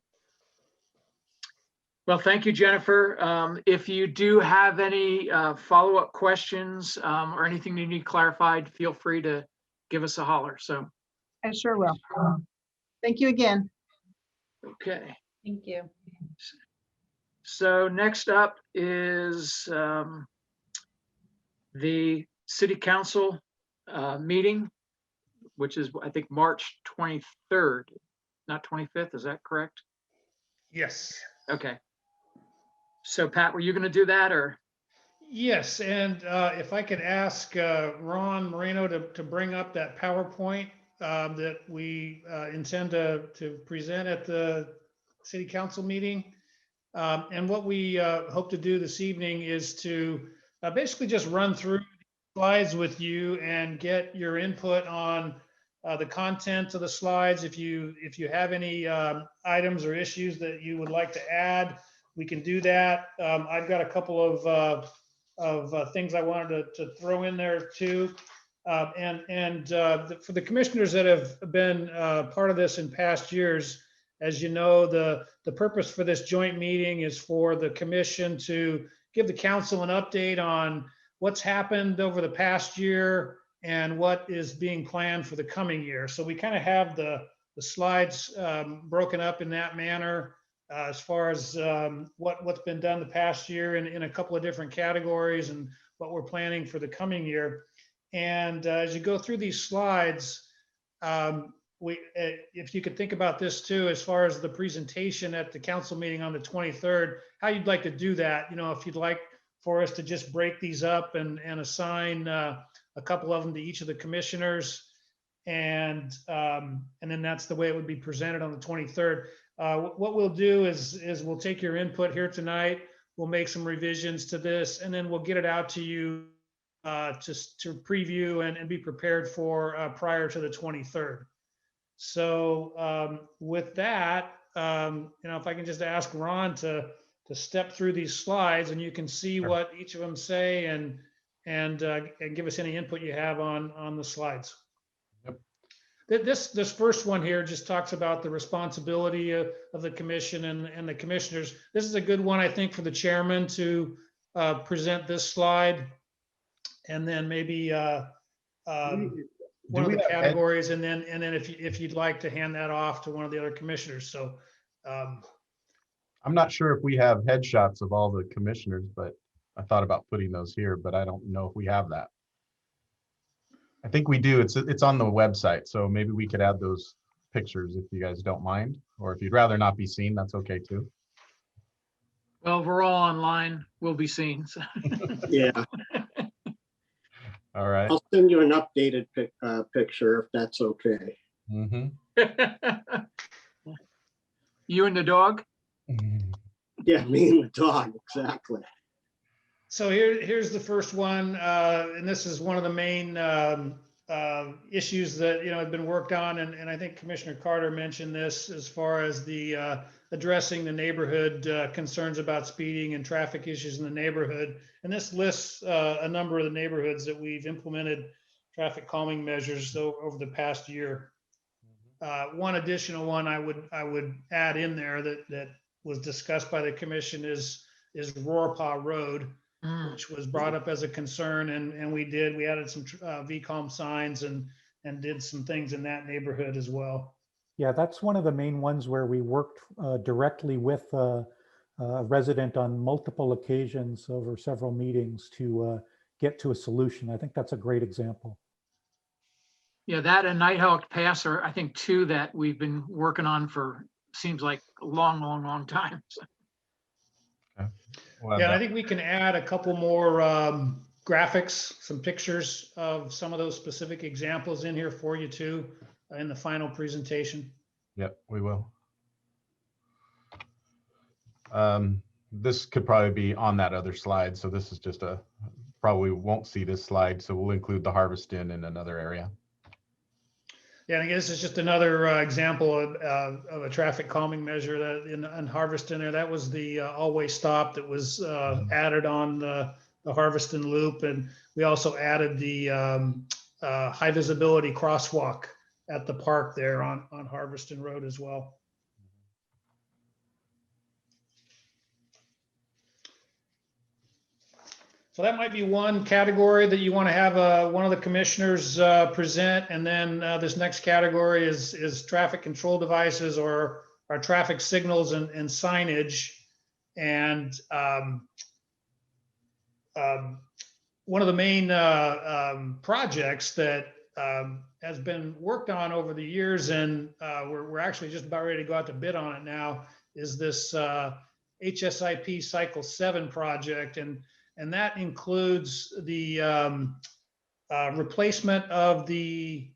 Well, thank you, Jennifer. If you do have any follow-up questions or anything you need clarified, feel free to give us a holler. So, I sure will. Thank you again. okay. Thank you. So next up is the City Council meeting, which is, I think, March 23rd, not 25th. Is that correct? Yes. Okay. So Pat, were you going to do that or? Yes, and if I could ask Ron Moreno to bring up that PowerPoint that we intend to present at the City Council meeting. And what we hope to do this evening is to basically just run through slides with you and get your input on the content of the slides. If you have any items or issues that you would like to add, we can do that. I've got a couple of things I wanted to throw in there too. For the commissioners that have been part of this in past years, as you know, the purpose for this joint meeting is for the commission to give the council an update on what's happened over the past year and what is being planned for the coming year. So we kind of have the slides broken up in that manner as far as what's been done the past year in a couple of different categories and what we're planning for the coming year. And as you go through these slides, if you could think about this too, as far as the presentation at the council meeting on the 23rd, how you'd like to do that. If you'd like for us to just break these up and assign a couple of them to each of the commissioners, and then that's the way it would be presented on the 23rd. What we'll do is we'll take your input here tonight. We'll make some revisions to this, and then we'll get it out to you just to preview and be prepared for prior to the 23rd. So with that, if I can just ask Ron to step through these slides, and you can see what each of them say and give us any input you have on the slides. Yep. This first one here just talks about the responsibility of the commission and the commissioners. This is a good one, I think, for the chairman to present this slide, and then maybe one of the categories, and then if you'd like to hand that off to one of the other commissioners. So I'm not sure if we have headshots of all the commissioners, but I thought about putting those here, but I don't know if we have that. I think we do. It's on the website, so maybe we could add those pictures if you guys don't mind, or if you'd rather not be seen, that's okay too. Well, we're all online. We'll be seen. So. Yeah. All right. I'll send you an updated picture if that's okay. Mm-hmm. You and the dog? Yeah, me and the dog, exactly. So here's the first one, and this is one of the main issues that have been worked on, and I think Commissioner Carter mentioned this as far as the addressing the neighborhood concerns about speeding and traffic issues in the neighborhood. And this lists a number of the neighborhoods that we've implemented traffic calming measures over the past year. One additional one I would add in there that was discussed by the commission is Roarpaw Road, which was brought up as a concern, and we added some VCALM signs and did some things in that neighborhood as well. Yeah, that's one of the main ones where we worked directly with a resident on multiple occasions over several meetings to get to a solution. I think that's a great example. Yeah, that and Nighthawk Pass are, I think, two that we've been working on for, seems like a long time. So. Okay. Well, yeah, I think we can add a couple more graphics, some pictures of some of those specific examples in here for you too, in the final presentation. Yep, we will. This could probably be on that other slide. So this is just probably won't see this slide. So we'll include the harvest in another area. Yeah, I guess it's just another example of a traffic calming measure that in Harveston there. That was the all-way stop that was added on the Harveston loop, and we also added the high visibility crosswalk at the park there on Harveston Road as well. So that might be one category that you want to have one of the commissioners present. And then this next category is traffic control devices or traffic signals and signage. And one of the main projects that has been worked on over the years, and we're actually just about ready to go out to bid on it now, is this HSIP Cycle 7 project. And that includes the replacement of the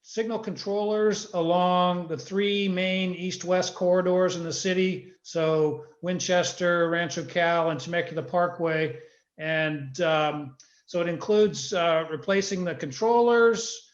signal controllers along the 3 main east-west corridors in the city. So Winchester, Rancho Cal, and Temecula Parkway. And so it includes replacing the controllers,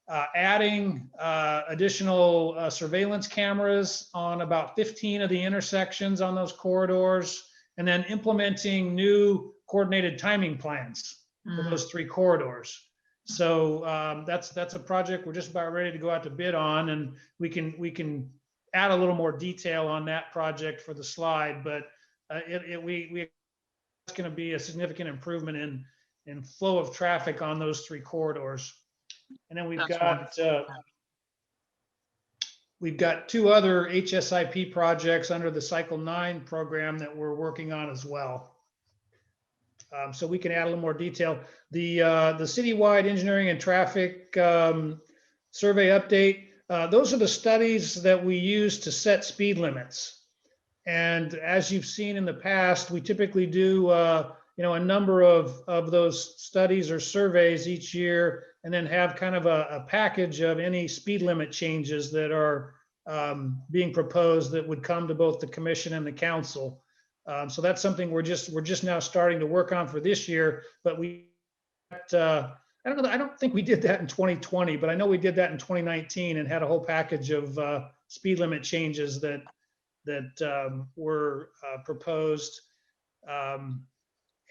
adding additional surveillance cameras on about 15 of the intersections on those corridors, and then implementing new coordinated timing plans for those 3 corridors. So that's a project we're just about ready to go out to bid on, and we can add a little more detail on that project for the slide. But it's going to be a significant improvement in flow of traffic on those 3 corridors. And then we've got 2 other HSIP projects under the Cycle 9 program that we're working on as well. So we can add a little more detail. The citywide engineering and traffic survey update, those are the studies that we use to set speed limits. And as you've seen in the past, we typically do a number of those studies or surveys each year, and then have kind of a package of any speed limit changes that are being proposed that would come to both the commission and the council. So that's something we're just now starting to work on for this year. But I don't think we did that in 2020, but I know we did that in 2019 and had a whole package of speed limit changes that were proposed.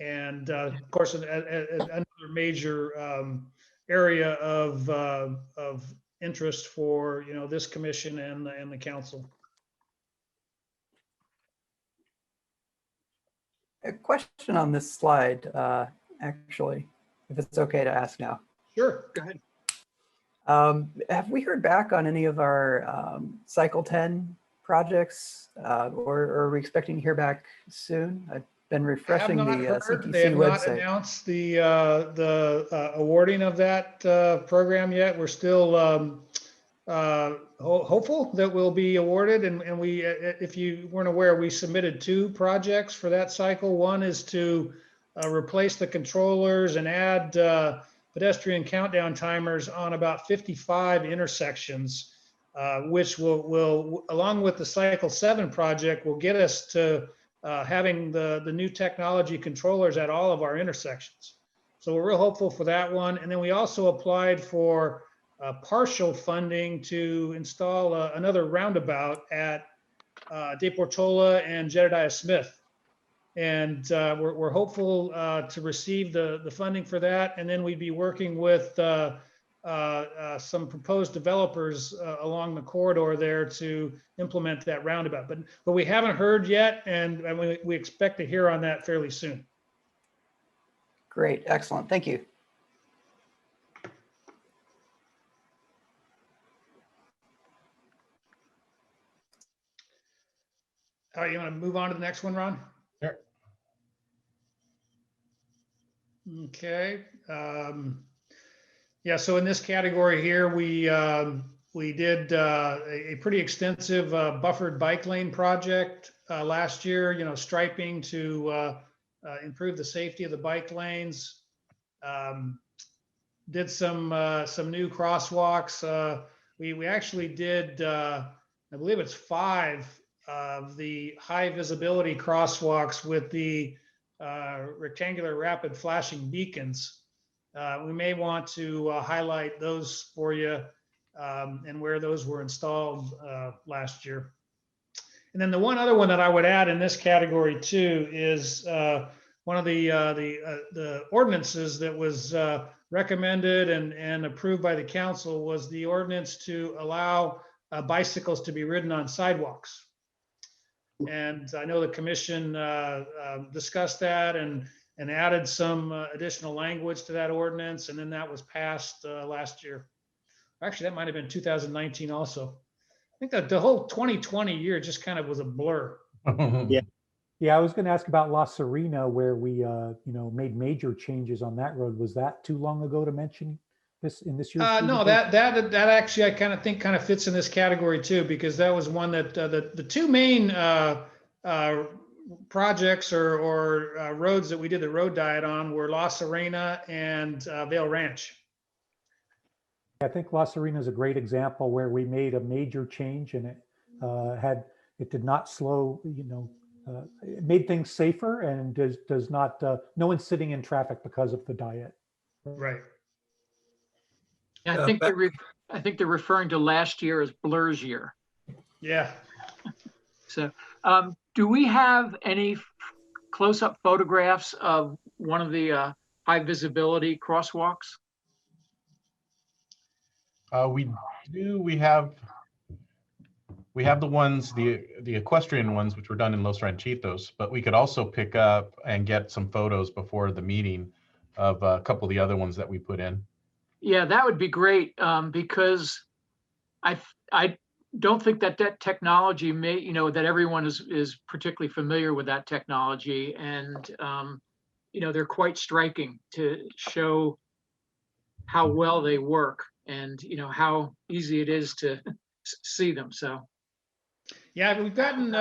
And of course, another major area of interest for this commission and the council. A question on this slide, actually, if it's okay to ask now. Sure, go ahead. Have we heard back on any of our Cycle 10 projects, or are we expecting to hear back soon? I've been refreshing the CTC They have website. not announced the awarding of that program yet. We're still hopeful that we'll be awarded. And we, if you weren't aware, we submitted 2 projects for that cycle. One is to replace the controllers and add pedestrian countdown timers on about 55 intersections, which will, along with the Cycle 7 project, will get us to having the new technology controllers at all of our intersections. So we're real hopeful for that one. And then we also applied for partial funding to install another roundabout at De Portola and Jedediah Smith. And we're hopeful to receive the funding for that. And then we'd be working with some proposed developers along the corridor there to implement that roundabout. But we haven't heard yet, and we expect to hear on that fairly soon. Great, excellent, thank you. All right, you want to move on to the next one, Ron? Sure. Okay. Yeah, so in this category here, we did a pretty extensive buffered bike lane project last year, striping to improve the safety of the bike lanes. Did some new crosswalks. We actually did, I believe it's 5 of the high visibility crosswalks with the rectangular rapid flashing beacons. We may want to highlight those for you and where those were installed last year. And then the one other one that I would add in this category too is one of the ordinances that was recommended and approved by the council was the ordinance to allow bicycles to be ridden on sidewalks. And I know the commission discussed that and added some additional language to that ordinance, and then that was passed last year. Actually, that might have been 2019 also. I think that the whole 2020 year just kind of was a blur. Yeah. Yeah, I was going to ask about La Serena, where we, made major changes on that road. Was that too long ago to mention this in this year's? No, presentation? that actually I kind of fits in this category too, because that was one that the two main projects or roads that we did the road diet on were La Serena and Vail Ranch. I think La Serena is a great example where we made a major change, and it did not slow, it made things safer, and does not, no one's sitting in traffic because of the diet. Right. Yeah, I think they're referring to last year as Blur's year. Yeah. So, do we have any close-up photographs of one of the high visibility crosswalks? We do. We have the ones, the equestrian ones, which were done in Los Ranchitos, but we could also pick up and get some photos before the meeting of a couple of the other ones that we put in. Yeah, that would be great, because I don't think that technology may, that everyone is particularly familiar with that technology, and they're quite striking to show how well they work and how easy it is to see them. So Yeah, we've gotten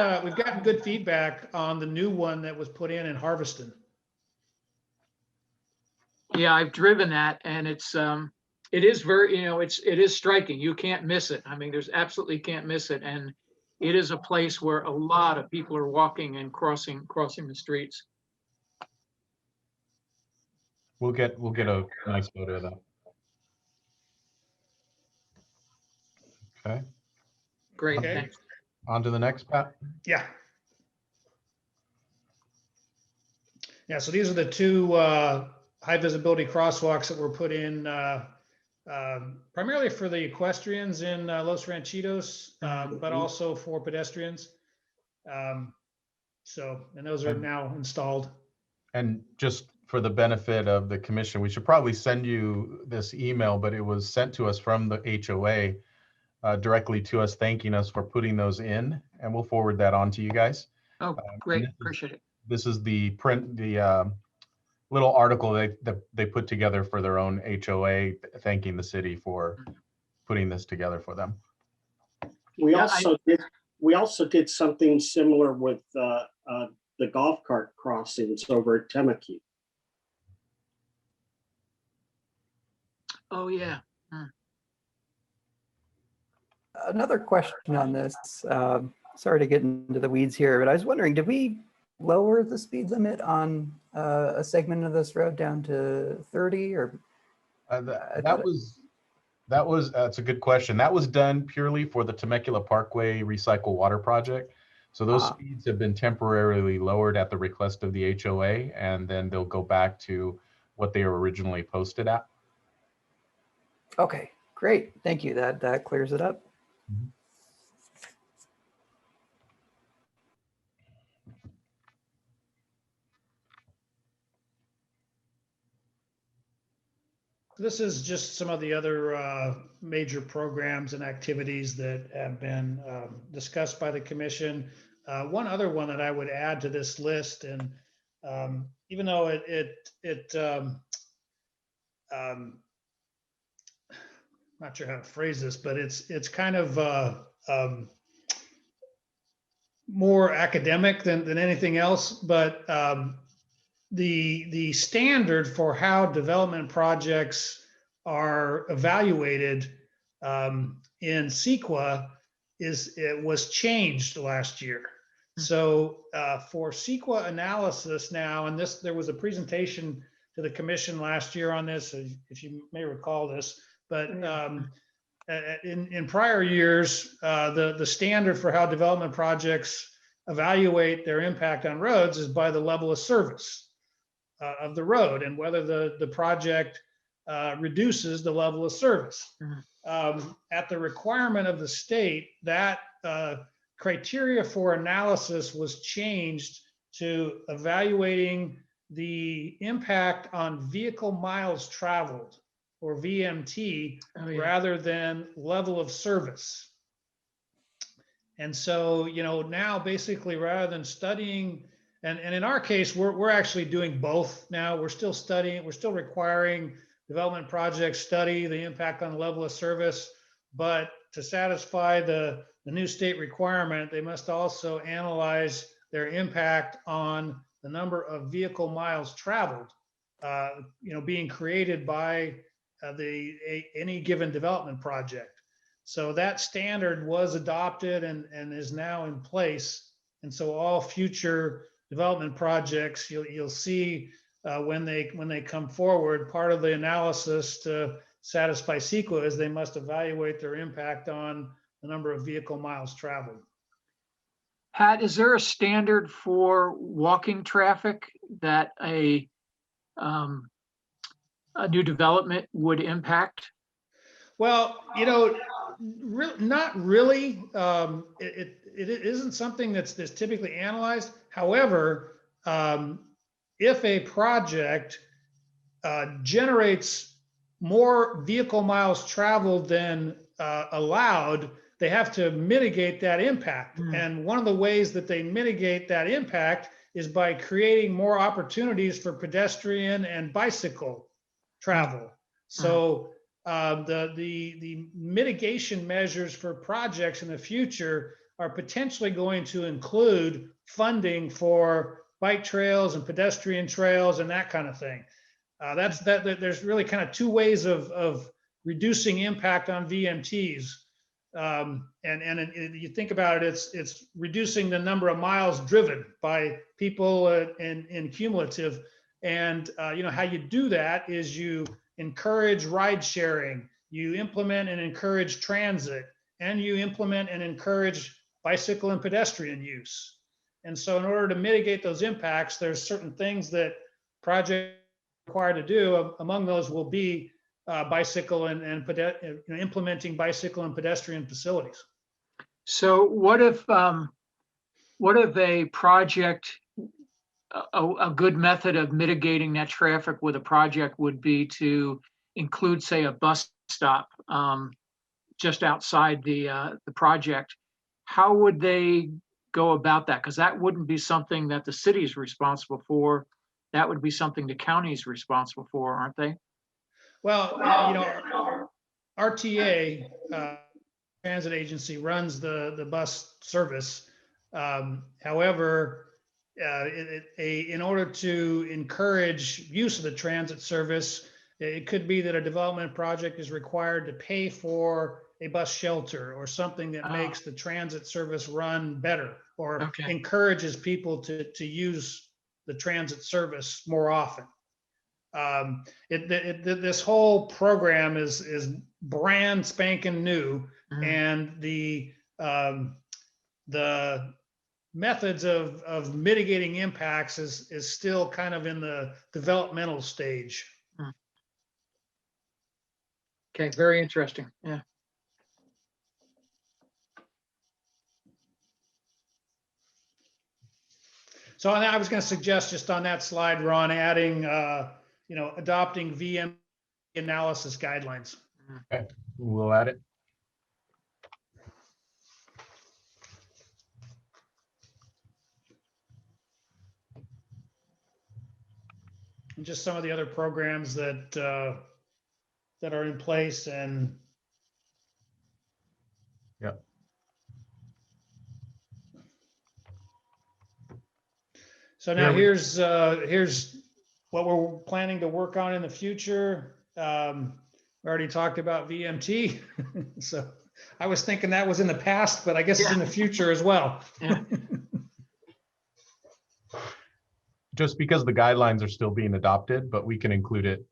good feedback on the new one that was put in Harveston. yeah, I've driven that, and it is very, it is striking. You can't miss it. I mean, there's absolutely can't miss it. And it is a place where a lot of people are walking and crossing the streets. We'll get a nice photo of that. Okay. Great, Okay. thanks. On to the next, Pat. Yeah. Yeah, so these are the two high visibility crosswalks that were put in primarily for the equestrians in Los Ranchitos, but also for pedestrians. And those are now installed. And just for the benefit of the commission, we should probably send you this email, but it was sent to us from the HOA directly to us, thanking us for putting those in, and we'll forward that on to you guys. Oh, great, appreciate it. This is the little article that they put together for their own HOA, thanking the city for putting this together for them. We also did something similar with the golf cart crossings over at Temecula. Oh, yeah. Another question on this. Sorry to get into the weeds here, but I was wondering, did we lower the speed limit on a segment of this road down to 30 or? That's a good question. That was done purely for the Temecula Parkway Recycle Water Project. So those speeds have been temporarily lowered at the request of the HOA, and then they'll go back to what they were originally posted at. Okay, great. Thank you. That clears it up. Mm-hmm. This is just some of the other major programs and activities that have been discussed by the commission. One other one that I would add to this list, and even though not sure how to phrase this, but it's kind of more academic than anything else, but the standard for how development projects are evaluated in CEQA was changed last year. So for CEQA analysis now, and there was a presentation to the commission last year on this, if you may recall this, but in prior years, the standard for how development projects evaluate their impact on roads is by the level of service of the road, and whether the project reduces the level of service. Mhm. At the requirement of the state, that criteria for analysis was changed to evaluating the impact on vehicle miles traveled, or VMT, Oh, yeah. rather than level of service. And so, now basically, rather than studying, and in our case, we're actually doing both now. We're still studying, we're still requiring development projects study the impact on the level of service, but to satisfy the new state requirement, they must also analyze their impact on the number of vehicle miles traveled, being created by any given development project. So that standard was adopted and is now in place. And so all future development projects, you'll see when they come forward, part of the analysis to satisfy CEQA is they must evaluate their impact on the number of vehicle miles traveled. Pat, is there a standard for walking traffic that a new development would impact? Well, not really. It isn't something that's typically analyzed. However, if a project generates more vehicle miles traveled than allowed, they have to mitigate that impact. And one of the ways that they mitigate that impact is by creating more opportunities for pedestrian and bicycle travel. So the mitigation measures for projects in the future are potentially going to include funding for bike trails and pedestrian trails and that kind of thing. There's really kind of two ways of reducing impact on VMTs. You think about it, it's reducing the number of miles driven by people in cumulative. And how you do that is you encourage ride sharing, you implement and encourage transit, and you implement and encourage bicycle and pedestrian use. And so in order to mitigate those impacts, there's certain things that projects are required to do. Among those will be bicycle and implementing bicycle and pedestrian facilities. So what if a project, a good method of mitigating that traffic with a project would be to include, say, a bus stop just outside the project? How would they go about that? Because that wouldn't be something that the city is responsible for. That would be something the county is responsible for, aren't they? Well, RTA, transit agency, runs the bus service. However, in order to encourage use of the transit service, it could be that a development project is required to pay for a bus shelter or something that makes the transit service run better, or encourages people to use the transit service more often. This whole program is brand spanking new, and the methods of mitigating impacts is still kind of in the developmental stage. Okay, very interesting. Yeah. So I was going to suggest just on that slide, Ron, adding, adopting VM analysis guidelines. Okay, we'll add it. And just some of the other programs that are in place. And yep. So now here's what we're planning to work on in the future. We already talked about VMT. So I was thinking that was in the past, but I guess it's in the future as well. Yeah. Just because the guidelines are still being adopted, but we can include it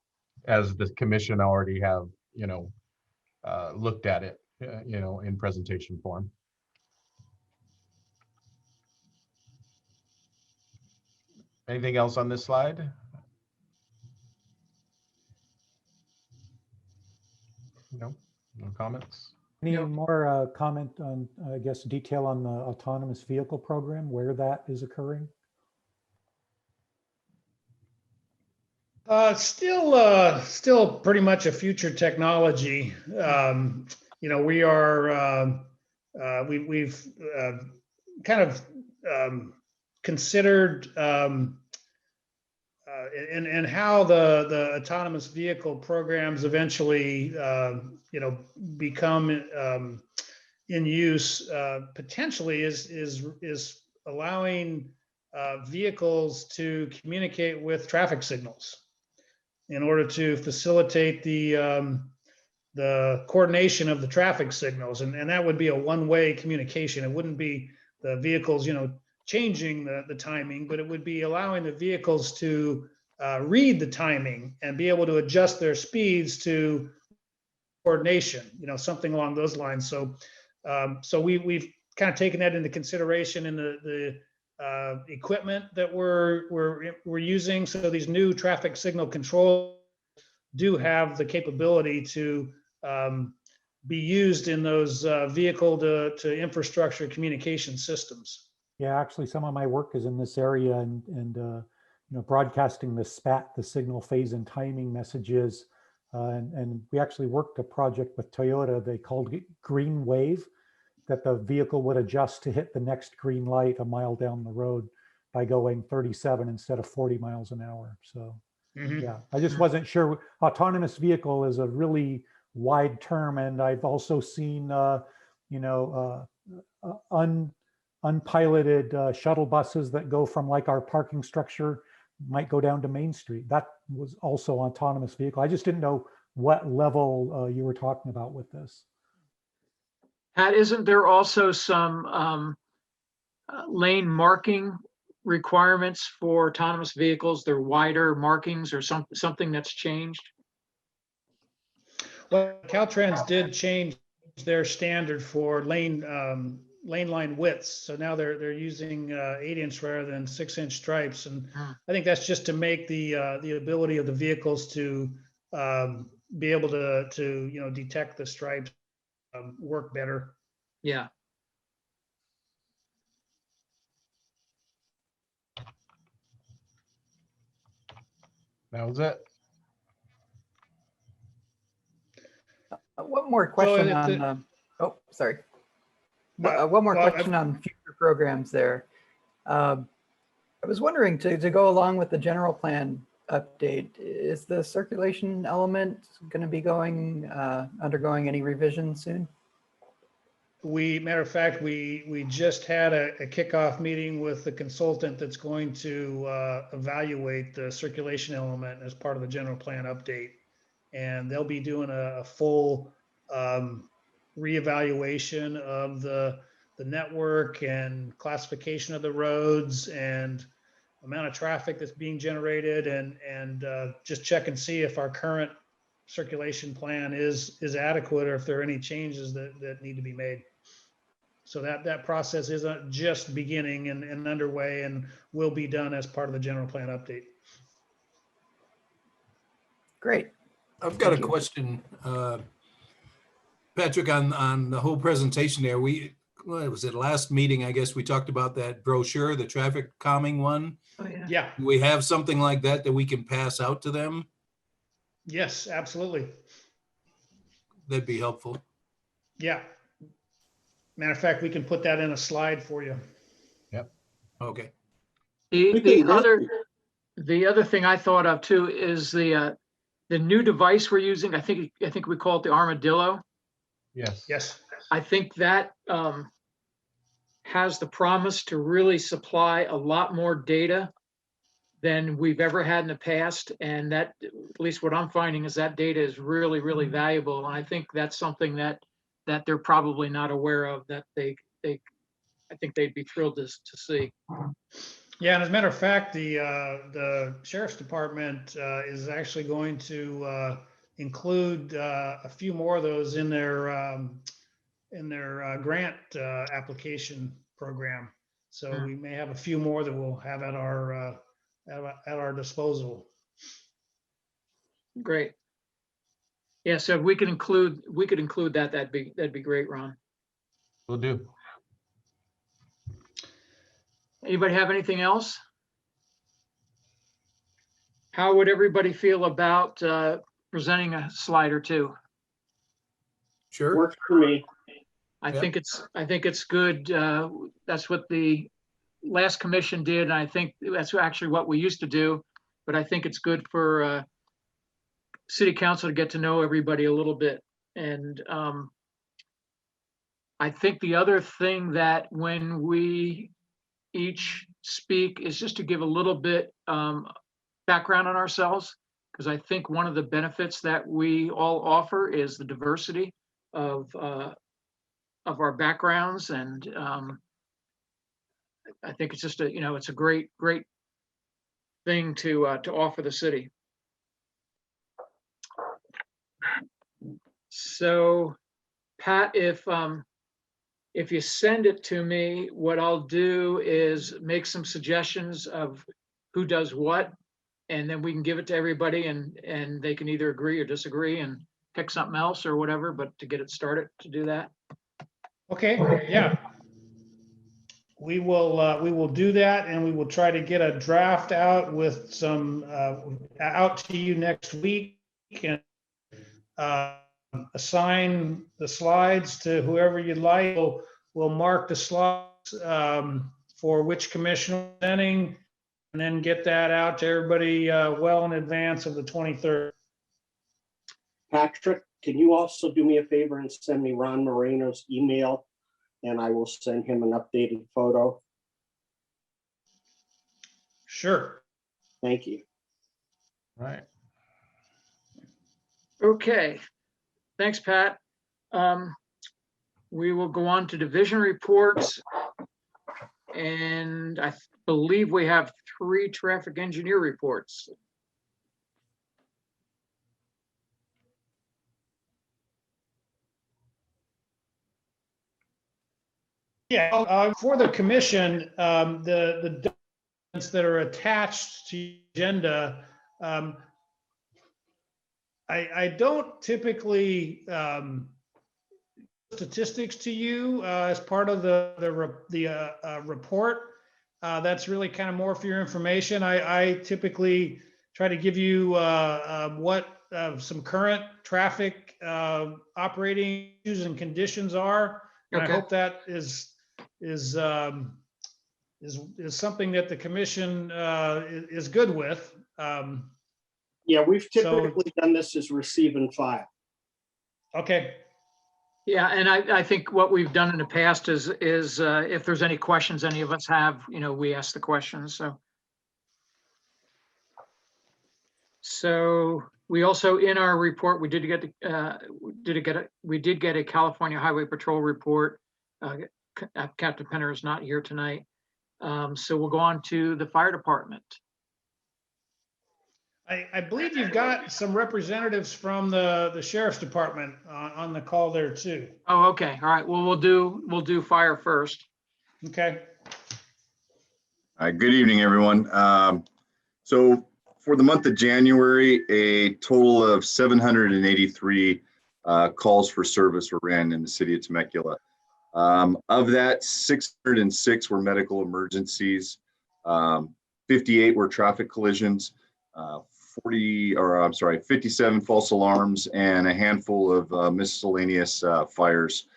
as the commission already have, looked at it, in presentation form. Anything else on this slide? No, no comments? Any Yep. more comment on, I guess, detail on the autonomous vehicle program, where that is occurring? Still pretty much a future technology. We are, we've kind of considered and how the autonomous vehicle programs eventually, become in use, potentially is allowing vehicles to communicate with traffic signals in order to facilitate the coordination of the traffic signals. And that would be a one-way communication. It wouldn't be the vehicles, changing the timing, but it would be allowing the vehicles to read the timing and be able to adjust their speeds to coordination, something along those lines. So we've kind of taken that into consideration in the equipment that we're using. So these new traffic signal control do have the capability to be used in those vehicle to infrastructure communication systems. Yeah, actually, some of my work is in this area and broadcasting the SPAT, the signal phase and timing messages. And we actually worked a project with Toyota. They called it Green Wave, that the vehicle would adjust to hit the next green light a mile down the road by going 37 instead of 40 miles an hour. So yeah, I just wasn't sure. Autonomous vehicle is a really wide term, and I've also seen unpiloted shuttle buses that go from like our parking structure might go down to Main Street. That was also autonomous vehicle. I just didn't know what level you were talking about with this. Pat, isn't there also some lane marking requirements for autonomous vehicles? They're wider markings or something that's changed? Well, Caltrans did change their standard for lane line widths. So now they're using 8-inch rather than 6-inch stripes. And I think that's just to make the ability of the vehicles to be able to detect the stripes work better. Yeah. That was it. One more question on, oh, sorry. One more question on future programs there. I was wondering, to go along with the general plan update, is the circulation element going to be undergoing any revision soon? Matter of fact, we just had a kickoff meeting with the consultant that's going to evaluate the circulation element as part of the general plan update. And they'll be doing a full reevaluation of the network and classification of the roads and amount of traffic that's being generated, and just check and see if our current circulation plan is adequate, or if there are any changes that need to be made. So that process isn't just beginning and underway, and will be done as part of the general plan update. Great. I've got a question, Patrick, on the whole presentation there. What was it, last meeting, I guess we talked about that brochure, the traffic calming one. Oh, yeah. Yeah. Do we have something like that we can pass out to them? Yes, absolutely. That'd be helpful. Yeah. Matter of fact, we can put that in a slide for you. Yep. Okay. The other thing I thought of too is the new device we're using. I think we call it the armadillo. Yes. Yes. I think that has the promise to really supply a lot more data than we've ever had in the past. And that, at least what I'm finding, is that data is really, really valuable. And I think that's something that they're probably not aware of, that I think they'd be thrilled to see. Yeah, and as a matter of fact, the Sheriff's Department is actually going to include a few more of those in their grant application program. So we may have a few more that we'll have at our disposal. Great. Yeah, so if we could include that, that'd be great, Ron. Will do. Anybody have anything else? How would everybody feel about presenting a slide or two? Sure. Works for me. I Yep. think it's good. That's what the last commission did. And I think that's actually what we used to do. But I think it's good for city council to get to know everybody a little bit. And I think the other thing that when we each speak is just to give a little bit background on ourselves, because I think one of the benefits that we all offer is the diversity of our backgrounds, and I think it's just it's a great thing to offer the city. So, Pat, if you send it to me, what I'll do is make some suggestions of who does what, and then we can give it to everybody, and they can either agree or disagree and pick something else or whatever, but to get it started, to do that. Okay, yeah. We will do that, and we will try to get a draft out with some, out to you next week, and assign the slides to whoever you'd like. We'll mark the slides for which commission we're presenting, and then get that out to everybody well in advance of the 23rd. Patrick, can you also do me a favor and send me Ron Moreno's email, and I will send him an updated photo? Sure. Thank you. All right. Okay, thanks, Pat. We will go on to division reports. And I believe we have 3 traffic engineer reports. Yeah, for the commission, the documents that are attached to the agenda, I don't typically statistics to you as part of the report. That's really kind of more for your information. I typically try to give you what some current traffic operating issues and conditions are. And Okay. I hope that is something that the commission is good with. Yeah, we've typically done this as receive and file. Okay. Yeah, and I think what we've done in the past is if there's any questions any of us have, we ask the questions. So we also, in our report, we did get a California Highway Patrol report. Captain Penner is not here tonight, so we'll go on to the fire department. I believe you've got some representatives from the sheriff's department on the call there too. Oh, okay. All right. Well, we'll do fire first. Okay. Good evening, everyone. So for the month of January, a total of 783 calls for service were ran in the city of Temecula. Of that, 606 were medical emergencies, 58 were traffic collisions, 57 false alarms, and a handful of miscellaneous fires.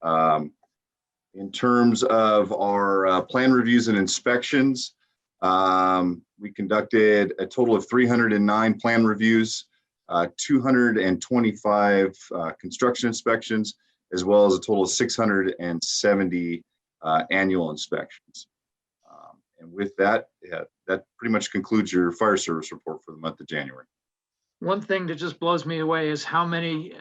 In terms of our plan reviews and inspections, we conducted a total of 309 plan reviews, 225 construction inspections, as well as a total of 670 annual inspections. And with that, that pretty much concludes your fire service report for the month of January. One thing that just blows me away is how many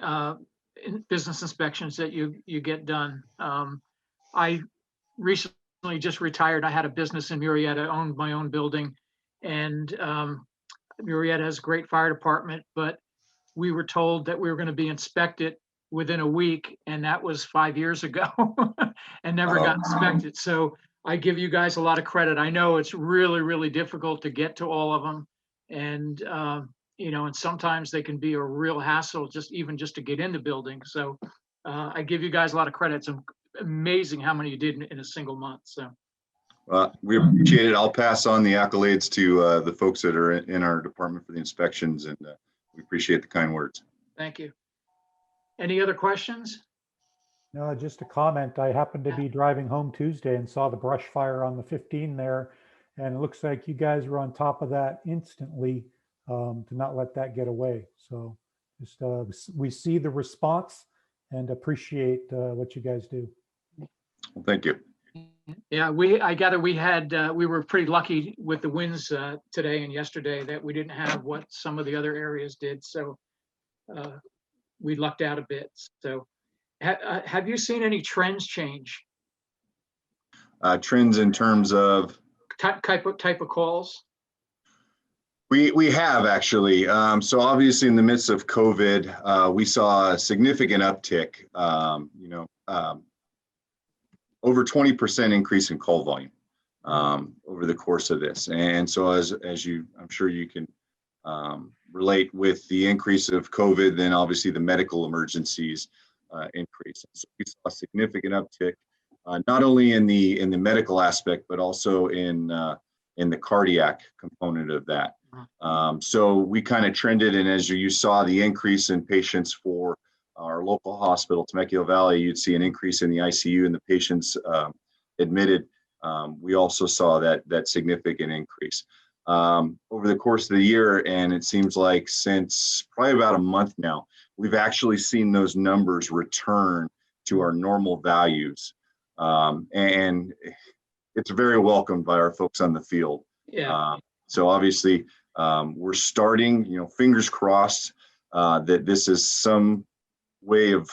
business inspections that you get done. I recently just retired. I had a business in Murrieta, owned my own building, and Murrieta has a great fire department, but we were told that we were going to be inspected within a week, and that was 5 years ago and never got inspected. So I give you guys a lot of credit. I know it's really, really difficult to get to all of them. And and sometimes they can be a real hassle just to get in the building. So I give you guys a lot of credit. It's amazing how many you did in a single month. So we appreciate it. I'll pass on the accolades to the folks that are in our department for the inspections, and we appreciate the kind words. thank you. Any other questions? No, just a comment. I happened to be driving home Tuesday and saw the brush fire on the 15 there. And it looks like you guys were on top of that instantly to not let that get away. So just we see the response and appreciate what you guys do. Well, thank you. Yeah, I gather we were pretty lucky with the winds today and yesterday that we didn't have what some of the other areas did. So we lucked out a bit. So have you seen any trends change? Trends in terms of Type of calls? We have actually. So obviously in the midst of COVID, we saw a significant uptick, over 20% increase in call volume over the course of this. And so as I'm sure you can relate with the increase of COVID, then obviously the medical emergencies increase. So we saw a significant uptick, not only in the medical aspect, but also in the cardiac component of that. So we kind of trended, and as you saw the increase in patients for our local hospital, Temecula Valley, you'd see an increase in the ICU and the patients admitted. We also saw that significant increase over the course of the year, and it seems like since probably about a month now, we've actually seen those numbers return to our normal values, and it's very welcomed by our folks on the field. Yeah. So obviously, we're starting, fingers crossed that this is some way of,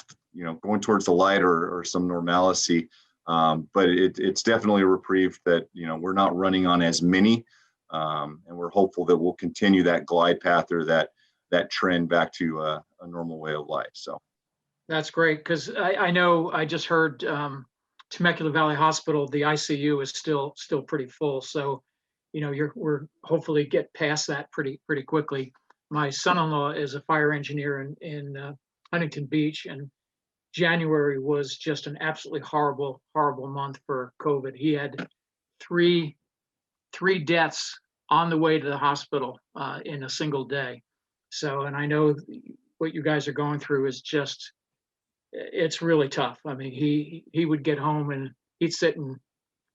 going towards the light or some normalcy. But it's definitely a reprieve that, we're not running on as many. And we're hopeful that we'll continue that glide path or that trend back to a normal way of life. So That's great, because I know I just heard Temecula Valley Hospital, the ICU is still pretty full. So, we're hopefully get past that pretty quickly. My son-in-law is a fire engineer in Huntington Beach, and January was just an absolutely horrible month for COVID. He had three deaths on the way to the hospital in a single day. So, and I know what you guys are going through is just, it's really tough. I mean, he would get home and he'd sit and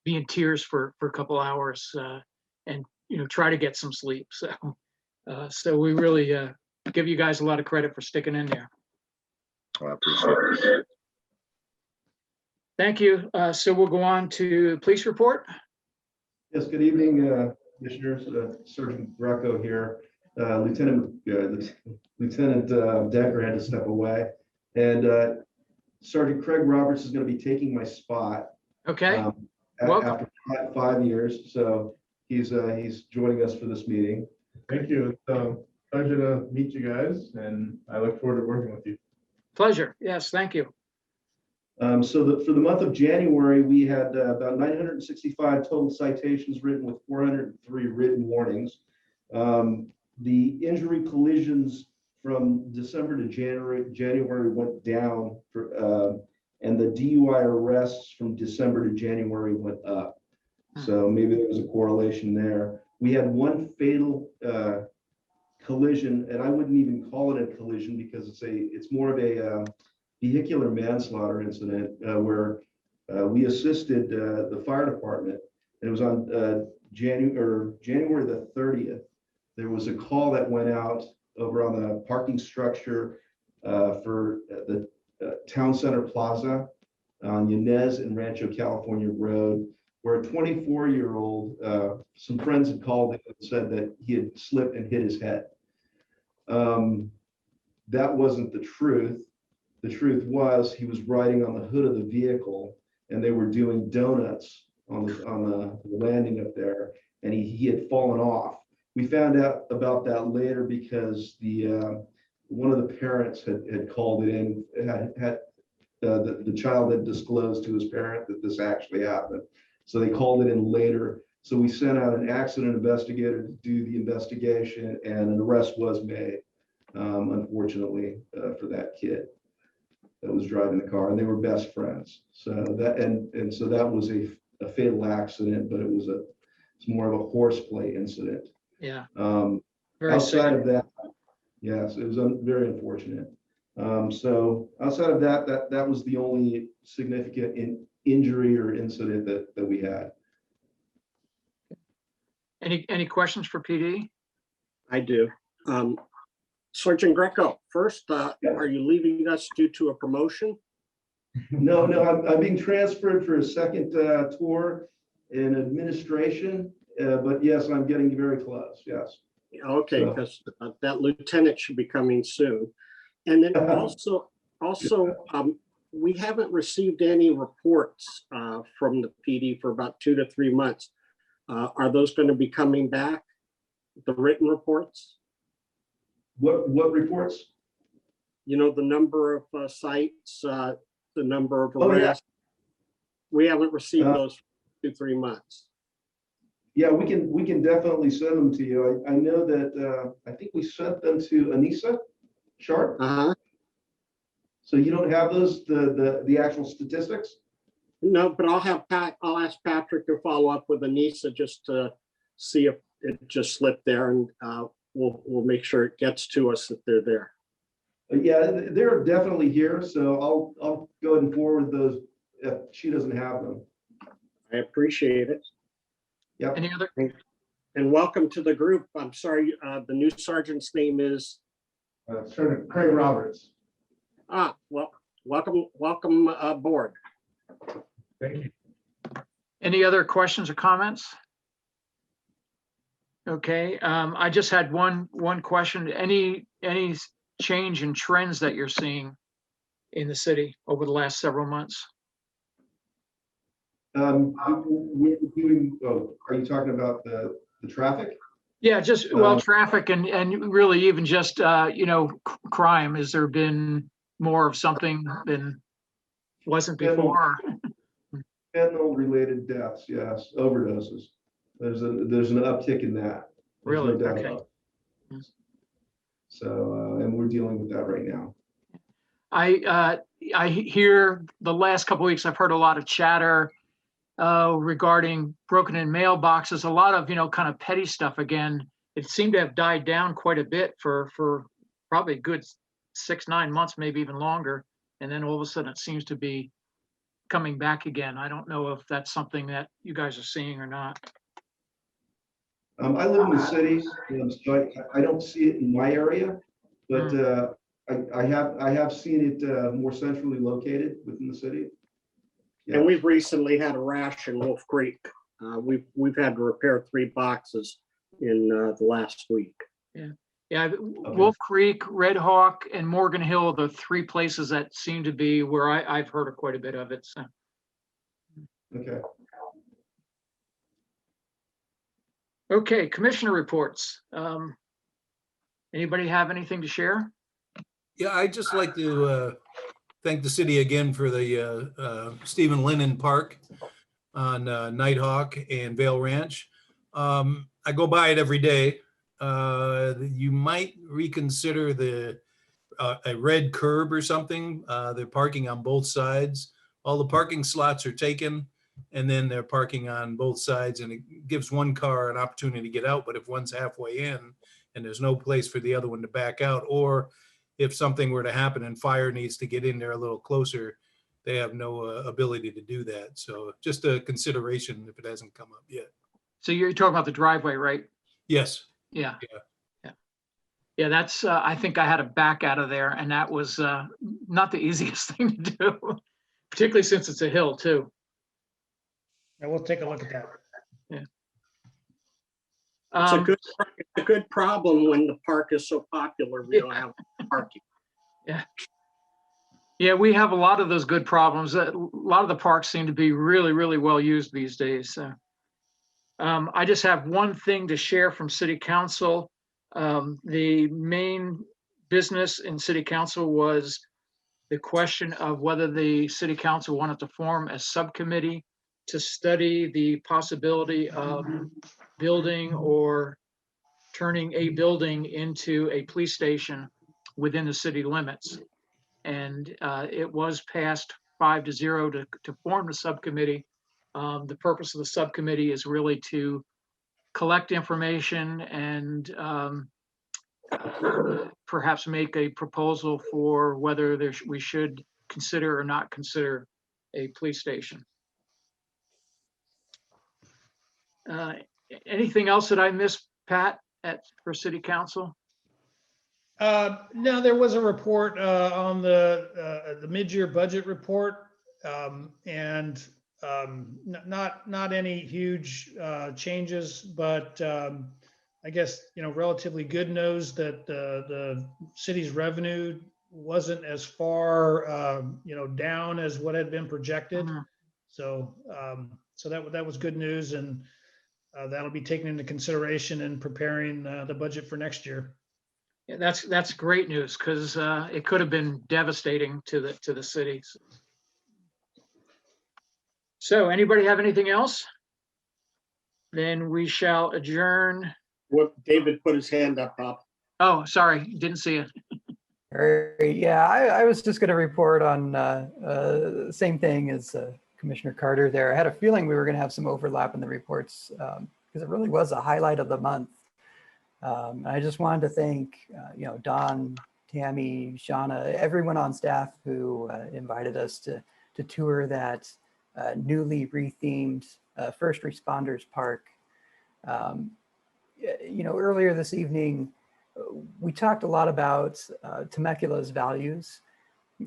be in tears for a couple hours and try to get some sleep. So we really give you guys a lot of credit for sticking in there. I appreciate it. Thank you. So we'll go on to police report. Yes, good evening, Commissioners. Sergeant Greco here. Lieutenant Decker had to step away, and Sergeant Craig Roberts is going to be taking my spot. Okay. Welcome. After 5 years, so he's joining us for this meeting. Thank you. It's a pleasure to meet you guys, and I look forward to working with you. Pleasure. Yes, thank you. So for the month of January, we had about 965 total citations written with 403 written warnings. The injury collisions from December to January went down, and the DUI arrests from December to January went up. So maybe there was a correlation there. We had one fatal collision, and I wouldn't even call it a collision because it's more of a vehicular manslaughter incident where we assisted the fire department. It was on January the 30th. There was a call that went out over on the parking structure for the Town Center Plaza on Yanez and Rancho California Road, where a 24-year-old, some friends had called and said that he had slipped and hit his head. That wasn't the truth. The truth was he was riding on the hood of the vehicle, and they were doing donuts on the landing up there, and he had fallen off. We found out about that later because one of the parents had called it in, the child had disclosed to his parent that this actually happened. So they called it in later. So we sent out an accident investigator to do the investigation, and an arrest was made, unfortunately, for that kid that was driving the car, and they were best friends. So that, and so that was a fatal accident, but it's more of a horseplay incident. Yeah. Very outside of that, yes, it was very unfortunate. So outside of that, that was the only significant injury or incident that we had. Any questions for PD? I do. Sergeant Greco, first, are you leaving us due to a promotion? No, I'm being transferred for a second tour in administration, but yes, I'm getting very close. Yes. Okay, because that lieutenant should be coming soon. And then also, we haven't received any reports from the PD for about 2 to 3 months. Are those going to be coming back? The written reports? What reports? You know, the number of sites, the number of arrests. Yeah. We haven't received those for 2 to 3 months. Yeah, we can definitely send them to you. I know that I think we sent them to Anissa Sharp. So you don't have those the actual statistics? No, but I'll ask Patrick to follow up with Anissa just to see if it just slipped there, and we'll make sure it gets to us if they're there. Yeah, they're definitely here. So I'll go ahead and forward those if she doesn't have them. I appreciate it. Yeah. Any other? And welcome to the group. I'm sorry, the new sergeant's name is? Sergeant Craig Roberts. Well, welcome aboard. Thank you. Any other questions or comments? Okay, I just had one question. Any change in trends that you're seeing in the city over the last several months? We're doing. Oh, are you talking about the traffic? Yeah, just traffic and really even just crime. Has there been more of something than wasn't before? Fentanyl related deaths, yes, overdoses. There's an uptick in that. There's Really? no doubt Okay. about it. So and we're dealing with that right now. I hear the last couple of weeks I've heard a lot of chatter regarding broken in mailboxes, a lot of kind of petty stuff again. It seemed to have died down quite a bit for probably a good 6-9 months, maybe even longer, and then all of a sudden it seems to be coming back again. I don't know if that's something that you guys are seeing or not. I live in the city, so I don't see it in my area, but I have seen it more centrally located within the city. Yeah. And we've recently had a rash in Wolf Creek. We've had to repair 3 boxes in the last week. Yeah. Okay. Wolf Creek, Red Hawk, and Morgan Hill are the 3 places that seem to be where I've heard quite a bit of it. So. Okay. Okay, commissioner reports. Anybody have anything to share? Yeah, I'd just like to thank the city again for the Stephen Lennon Park on Nighthawk and Vale Ranch. I go by it every day. You might reconsider a red curb or something. They're parking on both sides. All the parking slots are taken, and then they're parking on both sides, and it gives one car an opportunity to get out. But if one's halfway in and there's no place for the other one to back out, or if something were to happen and fire needs to get in there a little closer, they have no ability to do that. So just a consideration if it hasn't come up yet. So you're talking about the driveway, right? Yes. Yeah. Yeah, that's, I think I had to back out of there, and that was not the easiest thing to do, particularly since it's a hill too. And we'll take a look at that. Yeah. It's a good problem when the park is so popular. We don't have parking. Yeah. Yeah, we have a lot of those good problems. A lot of the parks seem to be really, really well used these days. So, I just have one thing to share from City Council. The main business in City Council was the question of whether the City Council wanted to form a subcommittee to study the possibility of building or turning a building into a police station within the city limits. And it was passed 5-0 to form the subcommittee. The purpose of the subcommittee is really to collect information and perhaps make a proposal for whether we should consider or not consider a police station. Anything else that I missed, Pat, for City Council? No, there was a report on the mid-year budget report, and not any huge changes, but I guess, relatively good news that the city's revenue wasn't as far, down as what had been projected. Mhm. So that was good news, and that'll be taken into consideration in preparing the budget for next year. Yeah, that's great news, because it could have been devastating to the cities. So anybody have anything else? Then we shall adjourn. What, David put his hand up, Bob. Oh, sorry, didn't see it. Yeah, I was just going to report on same thing as Commissioner Carter there. I had a feeling we were going to have some overlap in the reports because it really was a highlight of the month. I just wanted to thank, Don, Tammy, Shauna, everyone on staff who invited us to tour that newly rethemed First Responders Park. Earlier this evening, we talked a lot about Temecula's values,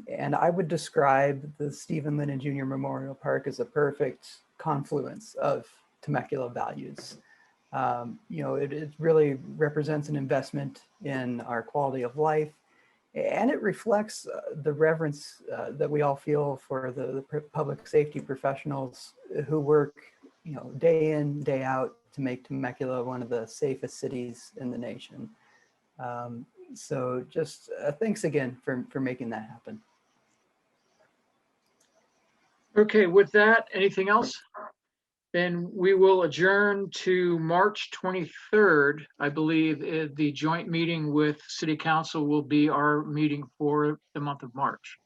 and I would describe the Stephen Lennon Jr. Memorial Park as a perfect confluence of Temecula values. It really represents an investment in our quality of life, and it reflects the reverence that we all feel for the public safety professionals who work, day in, day out to make Temecula one of the safest cities in the nation. So just thanks again for making that happen. Okay, with that, anything else? Then we will adjourn to March 23rd. I believe the joint meeting with City Council will be our meeting for the month of March.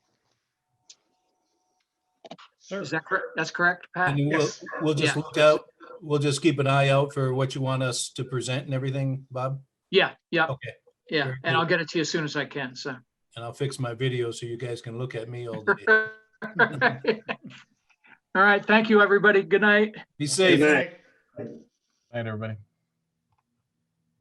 Sure. Is that correct? That's correct, Pat? And Yes. we'll just Yeah. look out, we'll just keep an eye out for what you want us to present and everything, Bob? Yeah, Okay, yeah. Very And good. I'll get it to you as soon as I can, so. and I'll fix my video so you guys can look at me all day. All right, thank you, everybody. Good night. Be safe. Good night. Night, everybody.